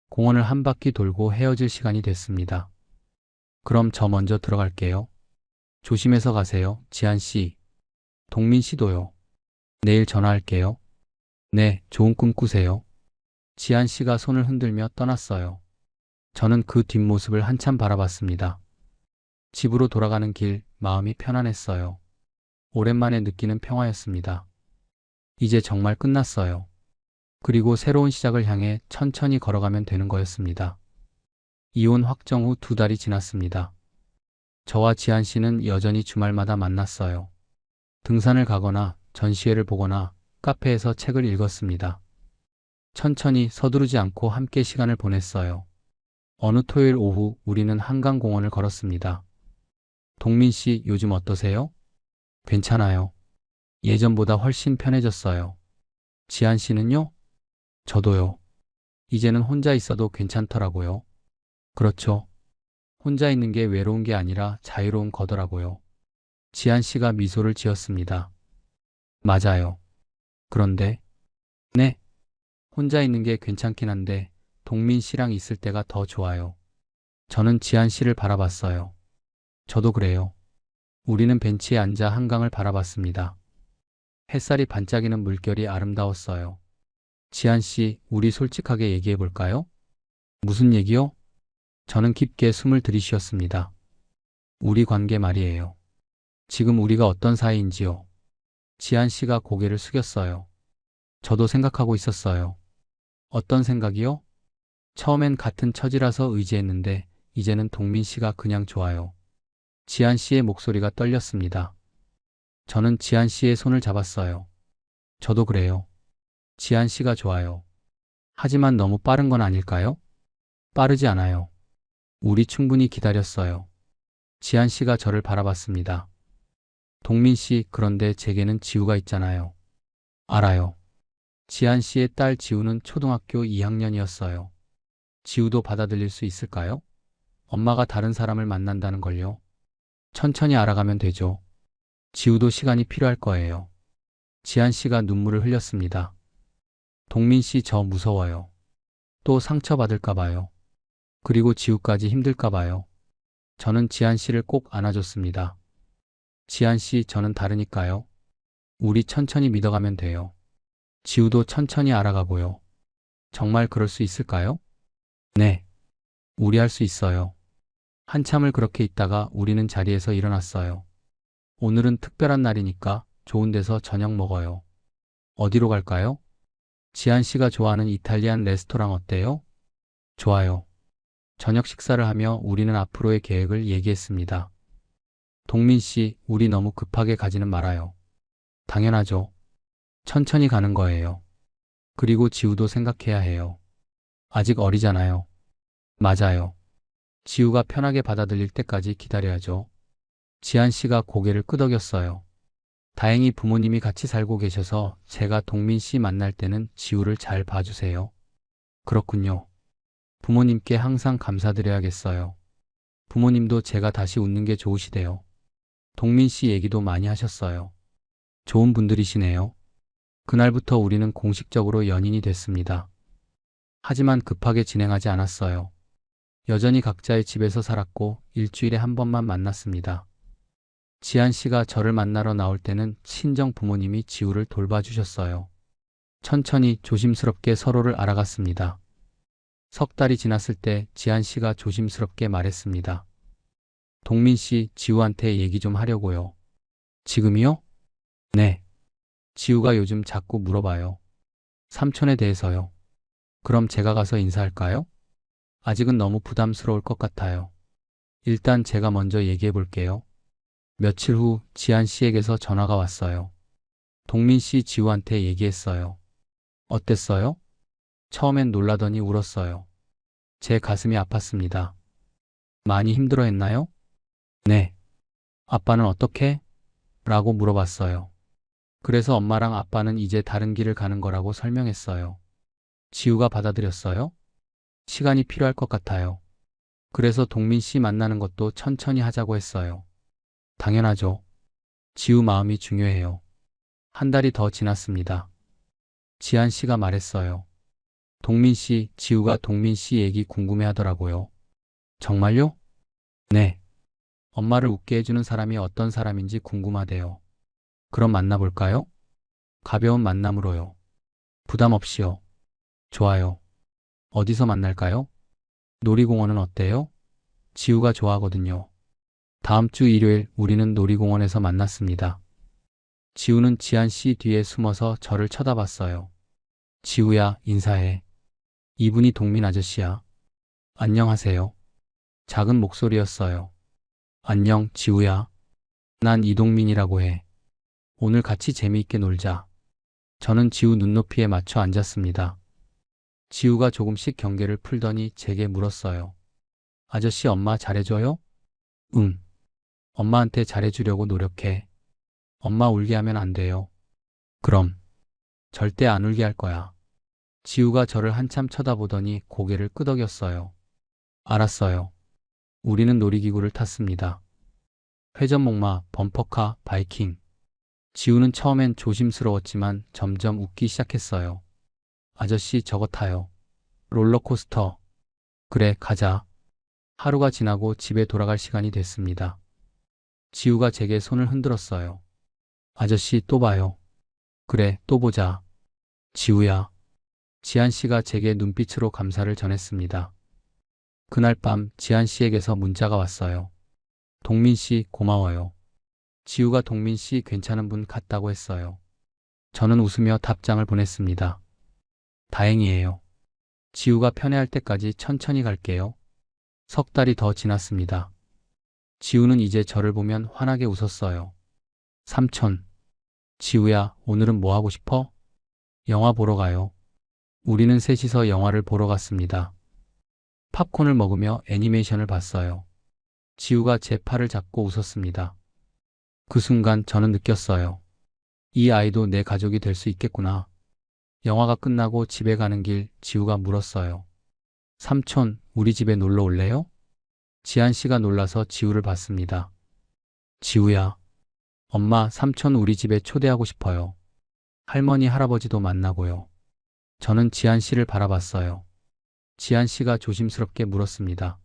공원을 한 바퀴 돌고 헤어질 시간이 됐습니다. 그럼 저 먼저 들어갈게요. 조심해서 가세요, 지한 씨. 동민 씨도요. 내일 전화할게요. 네, 좋은 꿈 꾸세요. 지한 씨가 손을 흔들며 떠났어요. 저는 그 뒷모습을 한참 바라봤습니다. 집으로 돌아가는 길, 마음이 편안했어요. 오랜만에 느끼는 평화였습니다. 이제 정말 끝났어요. 그리고 새로운 시작을 향해 천천히 걸어가면 되는 거였습니다. 이혼 확정 후 2달이 지났습니다. 저와 지한 씨는 여전히 주말마다 만났어요. 등산을 가거나 전시회를 보거나 카페에서 책을 읽었습니다. 천천히 서두르지 않고 함께 시간을 보냈어요. 어느 토요일 오후 우리는 한강공원을 걸었습니다. 동민 씨 요즘 어떠세요? 괜찮아요. 예전보다 훨씬 편해졌어요. 지한 씨는요? 저도요. 이제는 혼자 있어도 괜찮더라고요. 그렇죠. 혼자 있는 게 외로운 게 아니라 자유로운 거더라고요. 지한 씨가 미소를 지었습니다. 맞아요. 그런데, 네. 혼자 있는 게 괜찮긴 한데, 동민 씨랑 있을 때가 더 좋아요. 저는 지한 씨를 바라봤어요. 저도 그래요. 우리는 벤치에 앉아 한강을 바라봤습니다. 햇살이 반짝이는 물결이 아름다웠어요. 지한 씨, 우리 솔직하게 얘기해 볼까요? 무슨 얘기요? 저는 깊게 숨을 들이쉬었습니다. 우리 관계 말이에요. 지금 우리가 어떤 사이인지요. 지한 씨가 고개를 숙였어요. 저도 생각하고 있었어요. 어떤 생각이요? 처음엔 같은 처지라서 의지했는데 이제는 동민 씨가 그냥 좋아요. 지한 씨의 목소리가 떨렸습니다. 저는 지한 씨의 손을 잡았어요. 저도 그래요. 지한 씨가 좋아요. 하지만 너무 빠른 건 아닐까요? 빠르지 않아요. 우리 충분히 기다렸어요. 지한 씨가 저를 바라봤습니다. 동민 씨, 그런데 제게는 지우가 있잖아요. 알아요. 지한 씨의 딸 지우는 초등학교 2학년이었어요. 지우도 받아들일 수 있을까요? 엄마가 다른 사람을 만난다는 걸요. 천천히 알아가면 되죠. 지우도 시간이 필요할 거예요. 지한 씨가 눈물을 흘렸습니다. 동민 씨, 저 무서워요. 또 상처받을까 봐요. 그리고 지우까지 힘들까 봐요. 저는 지한 씨를 꼭 안아줬습니다. 지한 씨, 저는 다르니까요. 우리 천천히 믿어가면 돼요. 지우도 천천히 알아가고요. 정말 그럴 수 있을까요? 네. 우리 할 수 있어요. 한참을 그렇게 있다가 우리는 자리에서 일어났어요. 오늘은 특별한 날이니까 좋은 데서 저녁 먹어요. 어디로 갈까요? 지한 씨가 좋아하는 이탈리안 레스토랑 어때요? 좋아요. 저녁 식사를 하며 우리는 앞으로의 계획을 얘기했습니다. 동민 씨, 우리 너무 급하게 가지는 말아요. 당연하죠. 천천히 가는 거예요. 그리고 지우도 생각해야 해요. 아직 어리잖아요. 맞아요. 지우가 편하게 받아들일 때까지 기다려야죠. 지한 씨가 고개를 끄덕였어요. 다행히 부모님이 같이 살고 계셔서 제가 동민 씨 만날 때는 지우를 잘 봐주세요. 그렇군요. 부모님께 항상 감사드려야겠어요. 부모님도 제가 다시 웃는 게 좋으시대요. 동민 씨 얘기도 많이 하셨어요. 좋은 분들이시네요. 그날부터 우리는 공식적으로 연인이 됐습니다. 하지만 급하게 진행하지 않았어요. 여전히 각자의 집에서 살았고 일주일에 한 번만 만났습니다. 지한 씨가 저를 만나러 나올 때는 친정 부모님이 지우를 돌봐주셨어요. 천천히 조심스럽게 서로를 알아갔습니다. 석 달이 지났을 때 지한 씨가 조심스럽게 말했습니다. 동민 씨, 지우한테 얘기 좀 하려고요. 지금이요? 네. 지우가 요즘 자꾸 물어봐요. 삼촌에 대해서요. 그럼 제가 가서 인사할까요? 아직은 너무 부담스러울 것 같아요. 일단 제가 먼저 얘기해 볼게요. 며칠 후 지한 씨에게서 전화가 왔어요. 동민 씨 지우한테 얘기했어요. 어땠어요? 처음엔 놀라더니 울었어요. 제 가슴이 아팠습니다. 많이 힘들어했나요? 네. 아빠는 어떻게? 라고 물어봤어요. 그래서 엄마랑 아빠는 이제 다른 길을 가는 거라고 설명했어요. 지우가 받아들였어요? 시간이 필요할 것 같아요. 그래서 동민 씨 만나는 것도 천천히 하자고 했어요. 당연하죠. 지우 마음이 중요해요. 한 달이 더 지났습니다. 지한 씨가 말했어요. 동민 씨, 지우가 동민 씨 얘기 궁금해 하더라고요. 정말요? 네. 엄마를 웃게 해주는 사람이 어떤 사람인지 궁금하대요. 그럼 만나볼까요? 가벼운 만남으로요. 부담 없이요. 좋아요. 어디서 만날까요? 놀이공원은 어때요? 지우가 좋아하거든요. 다음 주 일요일 우리는 놀이공원에서 만났습니다. 지우는 지한 씨 뒤에 숨어서 저를 쳐다봤어요. 지우야, 인사해. 이분이 동민 아저씨야. 안녕하세요. 작은 목소리였어요. 안녕, 지우야. 난 이동민이라고 해. 오늘 같이 재미있게 놀자. 저는 지우 눈높이에 맞춰 앉았습니다. 지우가 조금씩 경계를 풀더니 제게 물었어요. 아저씨 엄마 잘해줘요? 응. 엄마한테 잘해주려고 노력해. 엄마 울게 하면 안 돼요. 그럼. 절대 안 울게 할 거야. 지우가 저를 한참 쳐다보더니 고개를 끄덕였어요. 알았어요. 우리는 놀이기구를 탔습니다. 회전목마, 범퍼카, 바이킹. 지우는 처음엔 조심스러웠지만 점점 웃기 시작했어요. 아저씨 저거 타요. 롤러코스터. 그래, 가자. 하루가 지나고 집에 돌아갈 시간이 됐습니다. 지우가 제게 손을 흔들었어요. 아저씨 또 봐요. 그래, 또 보자. 지우야. 지한 씨가 제게 눈빛으로 감사를 전했습니다. 그날 밤 지한 씨에게서 문자가 왔어요. 동민 씨 고마워요. 지우가 동민 씨 괜찮은 분 같다고 했어요. 저는 웃으며 답장을 보냈습니다. 다행이에요. 지우가 편해할 때까지 천천히 갈게요. 석 달이 더 지났습니다. 지우는 이제 저를 보면 환하게 웃었어요. 삼촌. 지우야, 오늘은 뭐 하고 싶어? 영화 보러 가요. 우리는 셋이서 영화를 보러 갔습니다. 팝콘을 먹으며 애니메이션을 봤어요. 지우가 제 팔을 잡고 웃었습니다. 그 순간 저는 느꼈어요. 이 아이도 내 가족이 될 수 있겠구나. 영화가 끝나고 집에 가는 길 지우가 물었어요. 삼촌, 우리 집에 놀러 올래요? 지한 씨가 놀라서 지우를 봤습니다. 지우야. 엄마, 삼촌 우리 집에 초대하고 싶어요. 할머니, 할아버지도 만나고요. 저는 지한 씨를 바라봤어요. 지한 씨가 조심스럽게 물었습니다.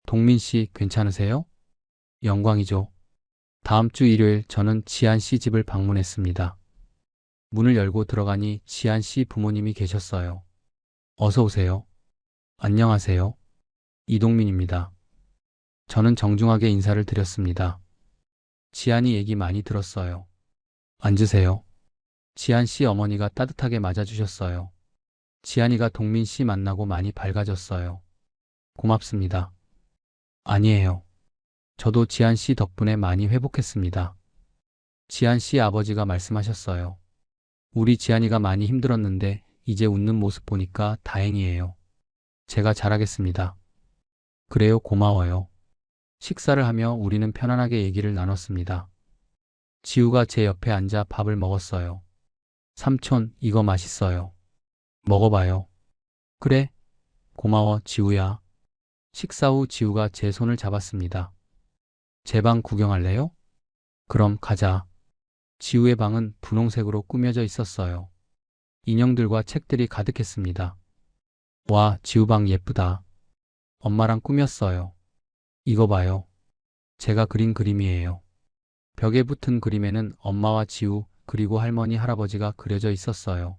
동민 씨 괜찮으세요? 영광이죠. 다음 주 일요일 저는 지한 씨 집을 방문했습니다. 문을 열고 들어가니 지한 씨 부모님이 계셨어요. 어서 오세요. 안녕하세요. 이동민입니다. 저는 정중하게 인사를 드렸습니다. 지한이 얘기 많이 들었어요. 앉으세요. 지한 씨 어머니가 따뜻하게 맞아주셨어요. 지한이가 동민 씨 만나고 많이 밝아졌어요. 고맙습니다. 아니에요. 저도 지한 씨 덕분에 많이 회복했습니다. 지한 씨 아버지가 말씀하셨어요. 우리 지한이가 많이 힘들었는데 이제 웃는 모습 보니까 다행이에요. 제가 잘하겠습니다. 그래요, 고마워요. 식사를 하며 우리는 편안하게 얘기를 나눴습니다. 지우가 제 옆에 앉아 밥을 먹었어요. 삼촌, 이거 맛있어요. 먹어봐요. 그래, 고마워, 지우야. 식사 후 지우가 제 손을 잡았습니다. 제 방 구경할래요? 그럼 가자. 지우의 방은 분홍색으로 꾸며져 있었어요. 인형들과 책들이 가득했습니다. 와, 지우 방 예쁘다. 엄마랑 꾸몄어요. 이거 봐요. 제가 그린 그림이에요. 벽에 붙은 그림에는 엄마와 지우, 그리고 할머니, 할아버지가 그려져 있었어요.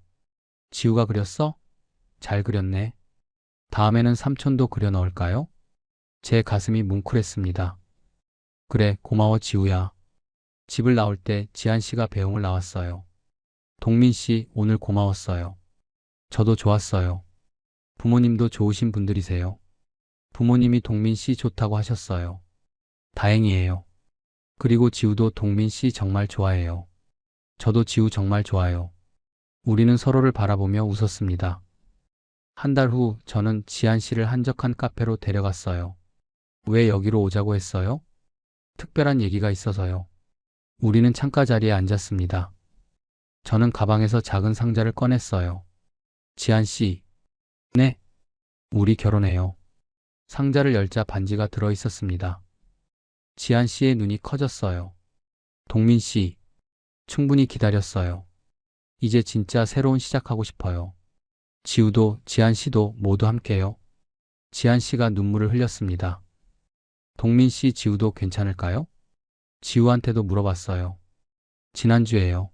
지우가 그렸어? 잘 그렸네. 다음에는 삼촌도 그려 넣을까요? 제 가슴이 뭉클했습니다. 그래, 고마워, 지우야. 집을 나올 때 지한 씨가 배웅을 나왔어요. 동민 씨, 오늘 고마웠어요. 저도 좋았어요. 부모님도 좋으신 분들이세요. 부모님이 동민 씨 좋다고 하셨어요. 다행이에요. 그리고 지우도 동민 씨 정말 좋아해요. 저도 지우 정말 좋아요. 우리는 서로를 바라보며 웃었습니다. 한 달 후 저는 지한 씨를 한적한 카페로 데려갔어요. 왜 여기로 오자고 했어요? 특별한 얘기가 있어서요. 우리는 창가 자리에 앉았습니다. 저는 가방에서 작은 상자를 꺼냈어요. 지한 씨. 네. 우리 결혼해요. 상자를 열자 반지가 들어 있었습니다. 지한 씨의 눈이 커졌어요. 동민 씨. 충분히 기다렸어요. 이제 진짜 새로운 시작하고 싶어요. 지우도 지한 씨도 모두 함께요. 지한 씨가 눈물을 흘렸습니다. 동민 씨, 지우도 괜찮을까요? 지우한테도 물어봤어요. 지난주에요.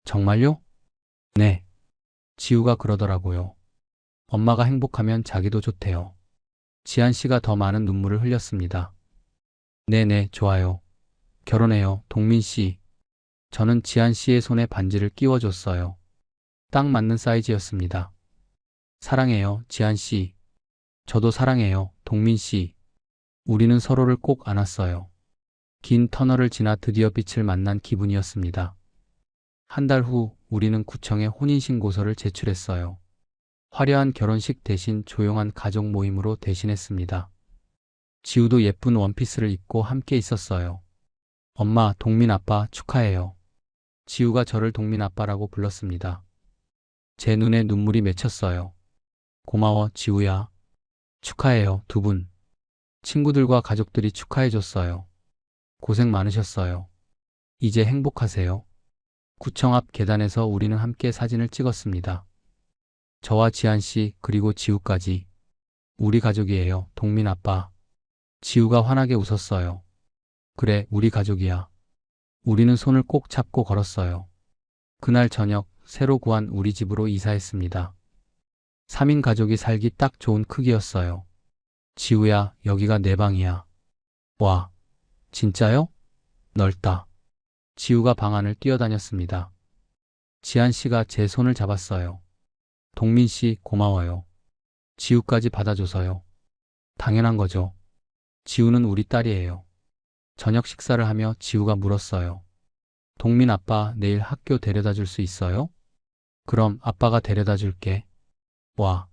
정말요? 네. 지우가 그러더라고요. 엄마가 행복하면 자기도 좋대요. 지한 씨가 더 많은 눈물을 흘렸습니다. 네네, 좋아요. 결혼해요, 동민 씨. 저는 지한 씨의 손에 반지를 끼워줬어요. 딱 맞는 사이즈였습니다. 사랑해요, 지한 씨. 저도 사랑해요, 동민 씨. 우리는 서로를 꼭 안았어요. 긴 터널을 지나 드디어 빛을 만난 기분이었습니다. 한 달 후 우리는 구청에 혼인신고서를 제출했어요. 화려한 결혼식 대신 조용한 가족 모임으로 대신했습니다. 지우도 예쁜 원피스를 입고 함께 있었어요. 엄마, 동민 아빠 축하해요. 지우가 저를 동민 아빠라고 불렀습니다. 제 눈에 눈물이 맺혔어요. 고마워, 지우야. 축하해요, 두 분. 친구들과 가족들이 축하해줬어요. 고생 많으셨어요. 이제 행복하세요. 구청 앞 계단에서 우리는 함께 사진을 찍었습니다. 저와 지한 씨, 그리고 지우까지. 우리 가족이에요, 동민 아빠. 지우가 환하게 웃었어요. 그래, 우리 가족이야. 우리는 손을 꼭 잡고 걸었어요. 그날 저녁, 새로 구한 우리 집으로 이사했습니다. 3인 가족이 살기 딱 좋은 크기였어요. 지우야, 여기가 내 방이야. 와, 진짜요? 넓다. 지우가 방 안을 뛰어다녔습니다. 지한 씨가 제 손을 잡았어요. 동민 씨, 고마워요. 지우까지 받아줘서요. 당연한 거죠. 지우는 우리 딸이에요. 저녁 식사를 하며 지우가 물었어요. 동민 아빠, 내일 학교 데려다 줄 수 있어요? 그럼 아빠가 데려다 줄게. 와,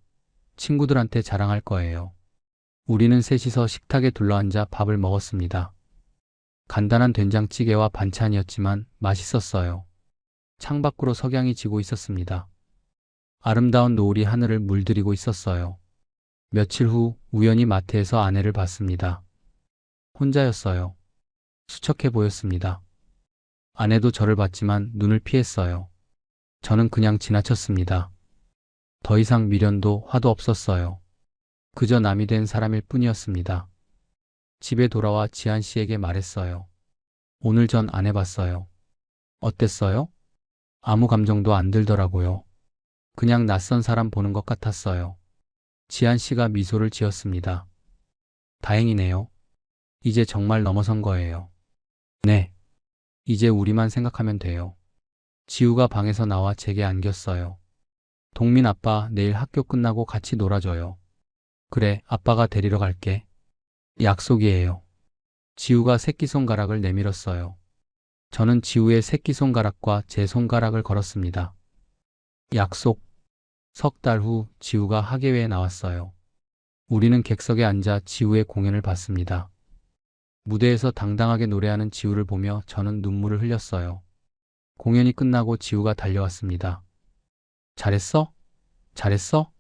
친구들한테 자랑할 거예요. 우리는 셋이서 식탁에 둘러앉아 밥을 먹었습니다. 간단한 된장찌개와 반찬이었지만 맛있었어요. 창밖으로 석양이 지고 있었습니다. 아름다운 노을이 하늘을 물들이고 있었어요. 며칠 후 우연히 마트에서 아내를 봤습니다. 혼자였어요. 수척해 보였습니다. 아내도 저를 봤지만 눈을 피했어요. 저는 그냥 지나쳤습니다. 더 이상 미련도 화도 없었어요. 그저 남이 된 사람일 뿐이었습니다. 집에 돌아와 지한 씨에게 말했어요. 오늘 전 안 해봤어요. 어땠어요? 아무 감정도 안 들더라고요. 그냥 낯선 사람 보는 것 같았어요. 지한 씨가 미소를 지었습니다. 다행이네요. 이제 정말 넘어선 거예요. 네. 이제 우리만 생각하면 돼요. 지우가 방에서 나와 제게 안겼어요. 동민 아빠, 내일 학교 끝나고 같이 놀아줘요. 그래, 아빠가 데리러 갈게. 약속이에요. 지우가 새끼손가락을 내밀었어요. 저는 지우의 새끼손가락과 제 손가락을 걸었습니다. 약속. 석 달 후 지우가 학예회에 나왔어요. 우리는 객석에 앉아 지우의 공연을 봤습니다. 무대에서 당당하게 노래하는 지우를 보며 저는 눈물을 흘렸어요. 공연이 끝나고 지우가 달려왔습니다. 잘했어? 잘했어?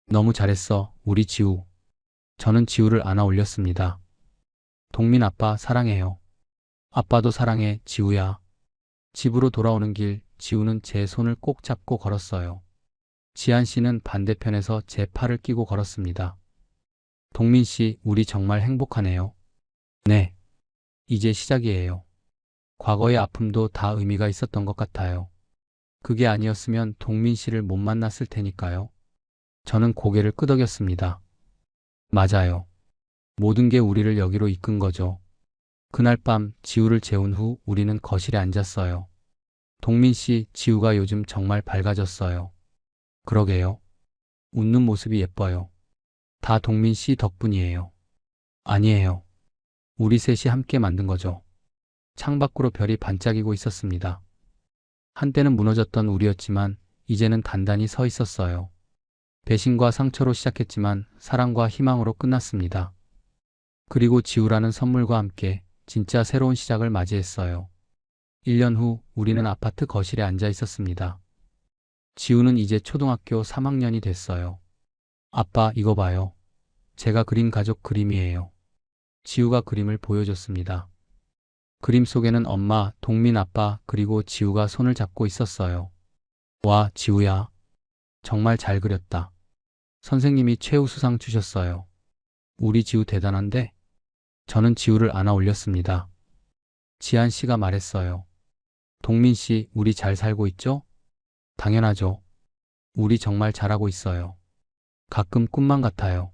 너무 잘했어, 우리 지우. 저는 지우를 안아 올렸습니다. 동민 아빠 사랑해요. 아빠도 사랑해, 지우야. 집으로 돌아오는 길, 지우는 제 손을 꼭 잡고 걸었어요. 지한 씨는 반대편에서 제 팔을 끼고 걸었습니다. 동민 씨, 우리 정말 행복하네요. 네. 이제 시작이에요. 과거의 아픔도 다 의미가 있었던 것 같아요. 그게 아니었으면 동민 씨를 못 만났을 테니까요. 저는 고개를 끄덕였습니다. 맞아요. 모든 게 우리를 여기로 이끈 거죠. 그날 밤 지우를 재운 후 우리는 거실에 앉았어요. 동민 씨, 지우가 요즘 정말 밝아졌어요. 그러게요. 웃는 모습이 예뻐요. 다 동민 씨 덕분이에요. 아니에요. 우리 셋이 함께 만든 거죠. 창밖으로 별이 반짝이고 있었습니다. 한때는 무너졌던 우리였지만 이제는 단단히 서 있었어요. 배신과 상처로 시작했지만 사랑과 희망으로 끝났습니다. 그리고 지우라는 선물과 함께 진짜 새로운 시작을 맞이했어요. 1년 후 우리는 아파트 거실에 앉아 있었습니다. 지우는 이제 초등학교 3학년이 됐어요. 아빠, 이거 봐요. 제가 그린 가족 그림이에요. 지우가 그림을 보여줬습니다. 그림 속에는 엄마, 동민 아빠, 그리고 지우가 손을 잡고 있었어요. 와, 지우야. 정말 잘 그렸다. 선생님이 최우수상 주셨어요. 우리 지우 대단한데? 저는 지우를 안아 올렸습니다. 지한 씨가 말했어요. 동민 씨, 우리 잘 살고 있죠? 당연하죠. 우리 정말 잘하고 있어요. 가끔 꿈만 같아요.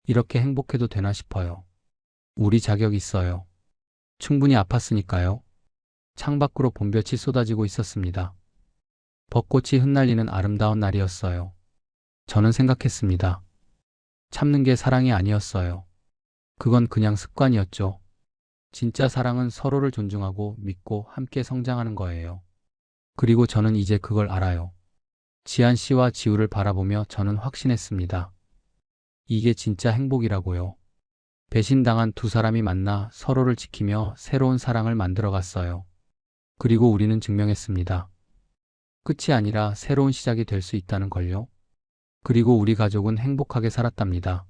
이렇게 행복해도 되나 싶어요. 우리 자격 있어요. 충분히 아팠으니까요. 창밖으로 봄볕이 쏟아지고 있었습니다. 벚꽃이 흩날리는 아름다운 날이었어요. 저는 생각했습니다. 참는 게 사랑이 아니었어요. 그건 그냥 습관이었죠. 진짜 사랑은 서로를 존중하고 믿고 함께 성장하는 거예요. 그리고 저는 이제 그걸 알아요. 지한 씨와 지우를 바라보며 저는 확신했습니다. 이게 진짜 행복이라고요. 배신당한 두 사람이 만나 서로를 지키며 새로운 사랑을 만들어갔어요. 그리고 우리는 증명했습니다. 끝이 아니라 새로운 시작이 될 수 있다는 걸요. 그리고 우리 가족은 행복하게 살았답니다.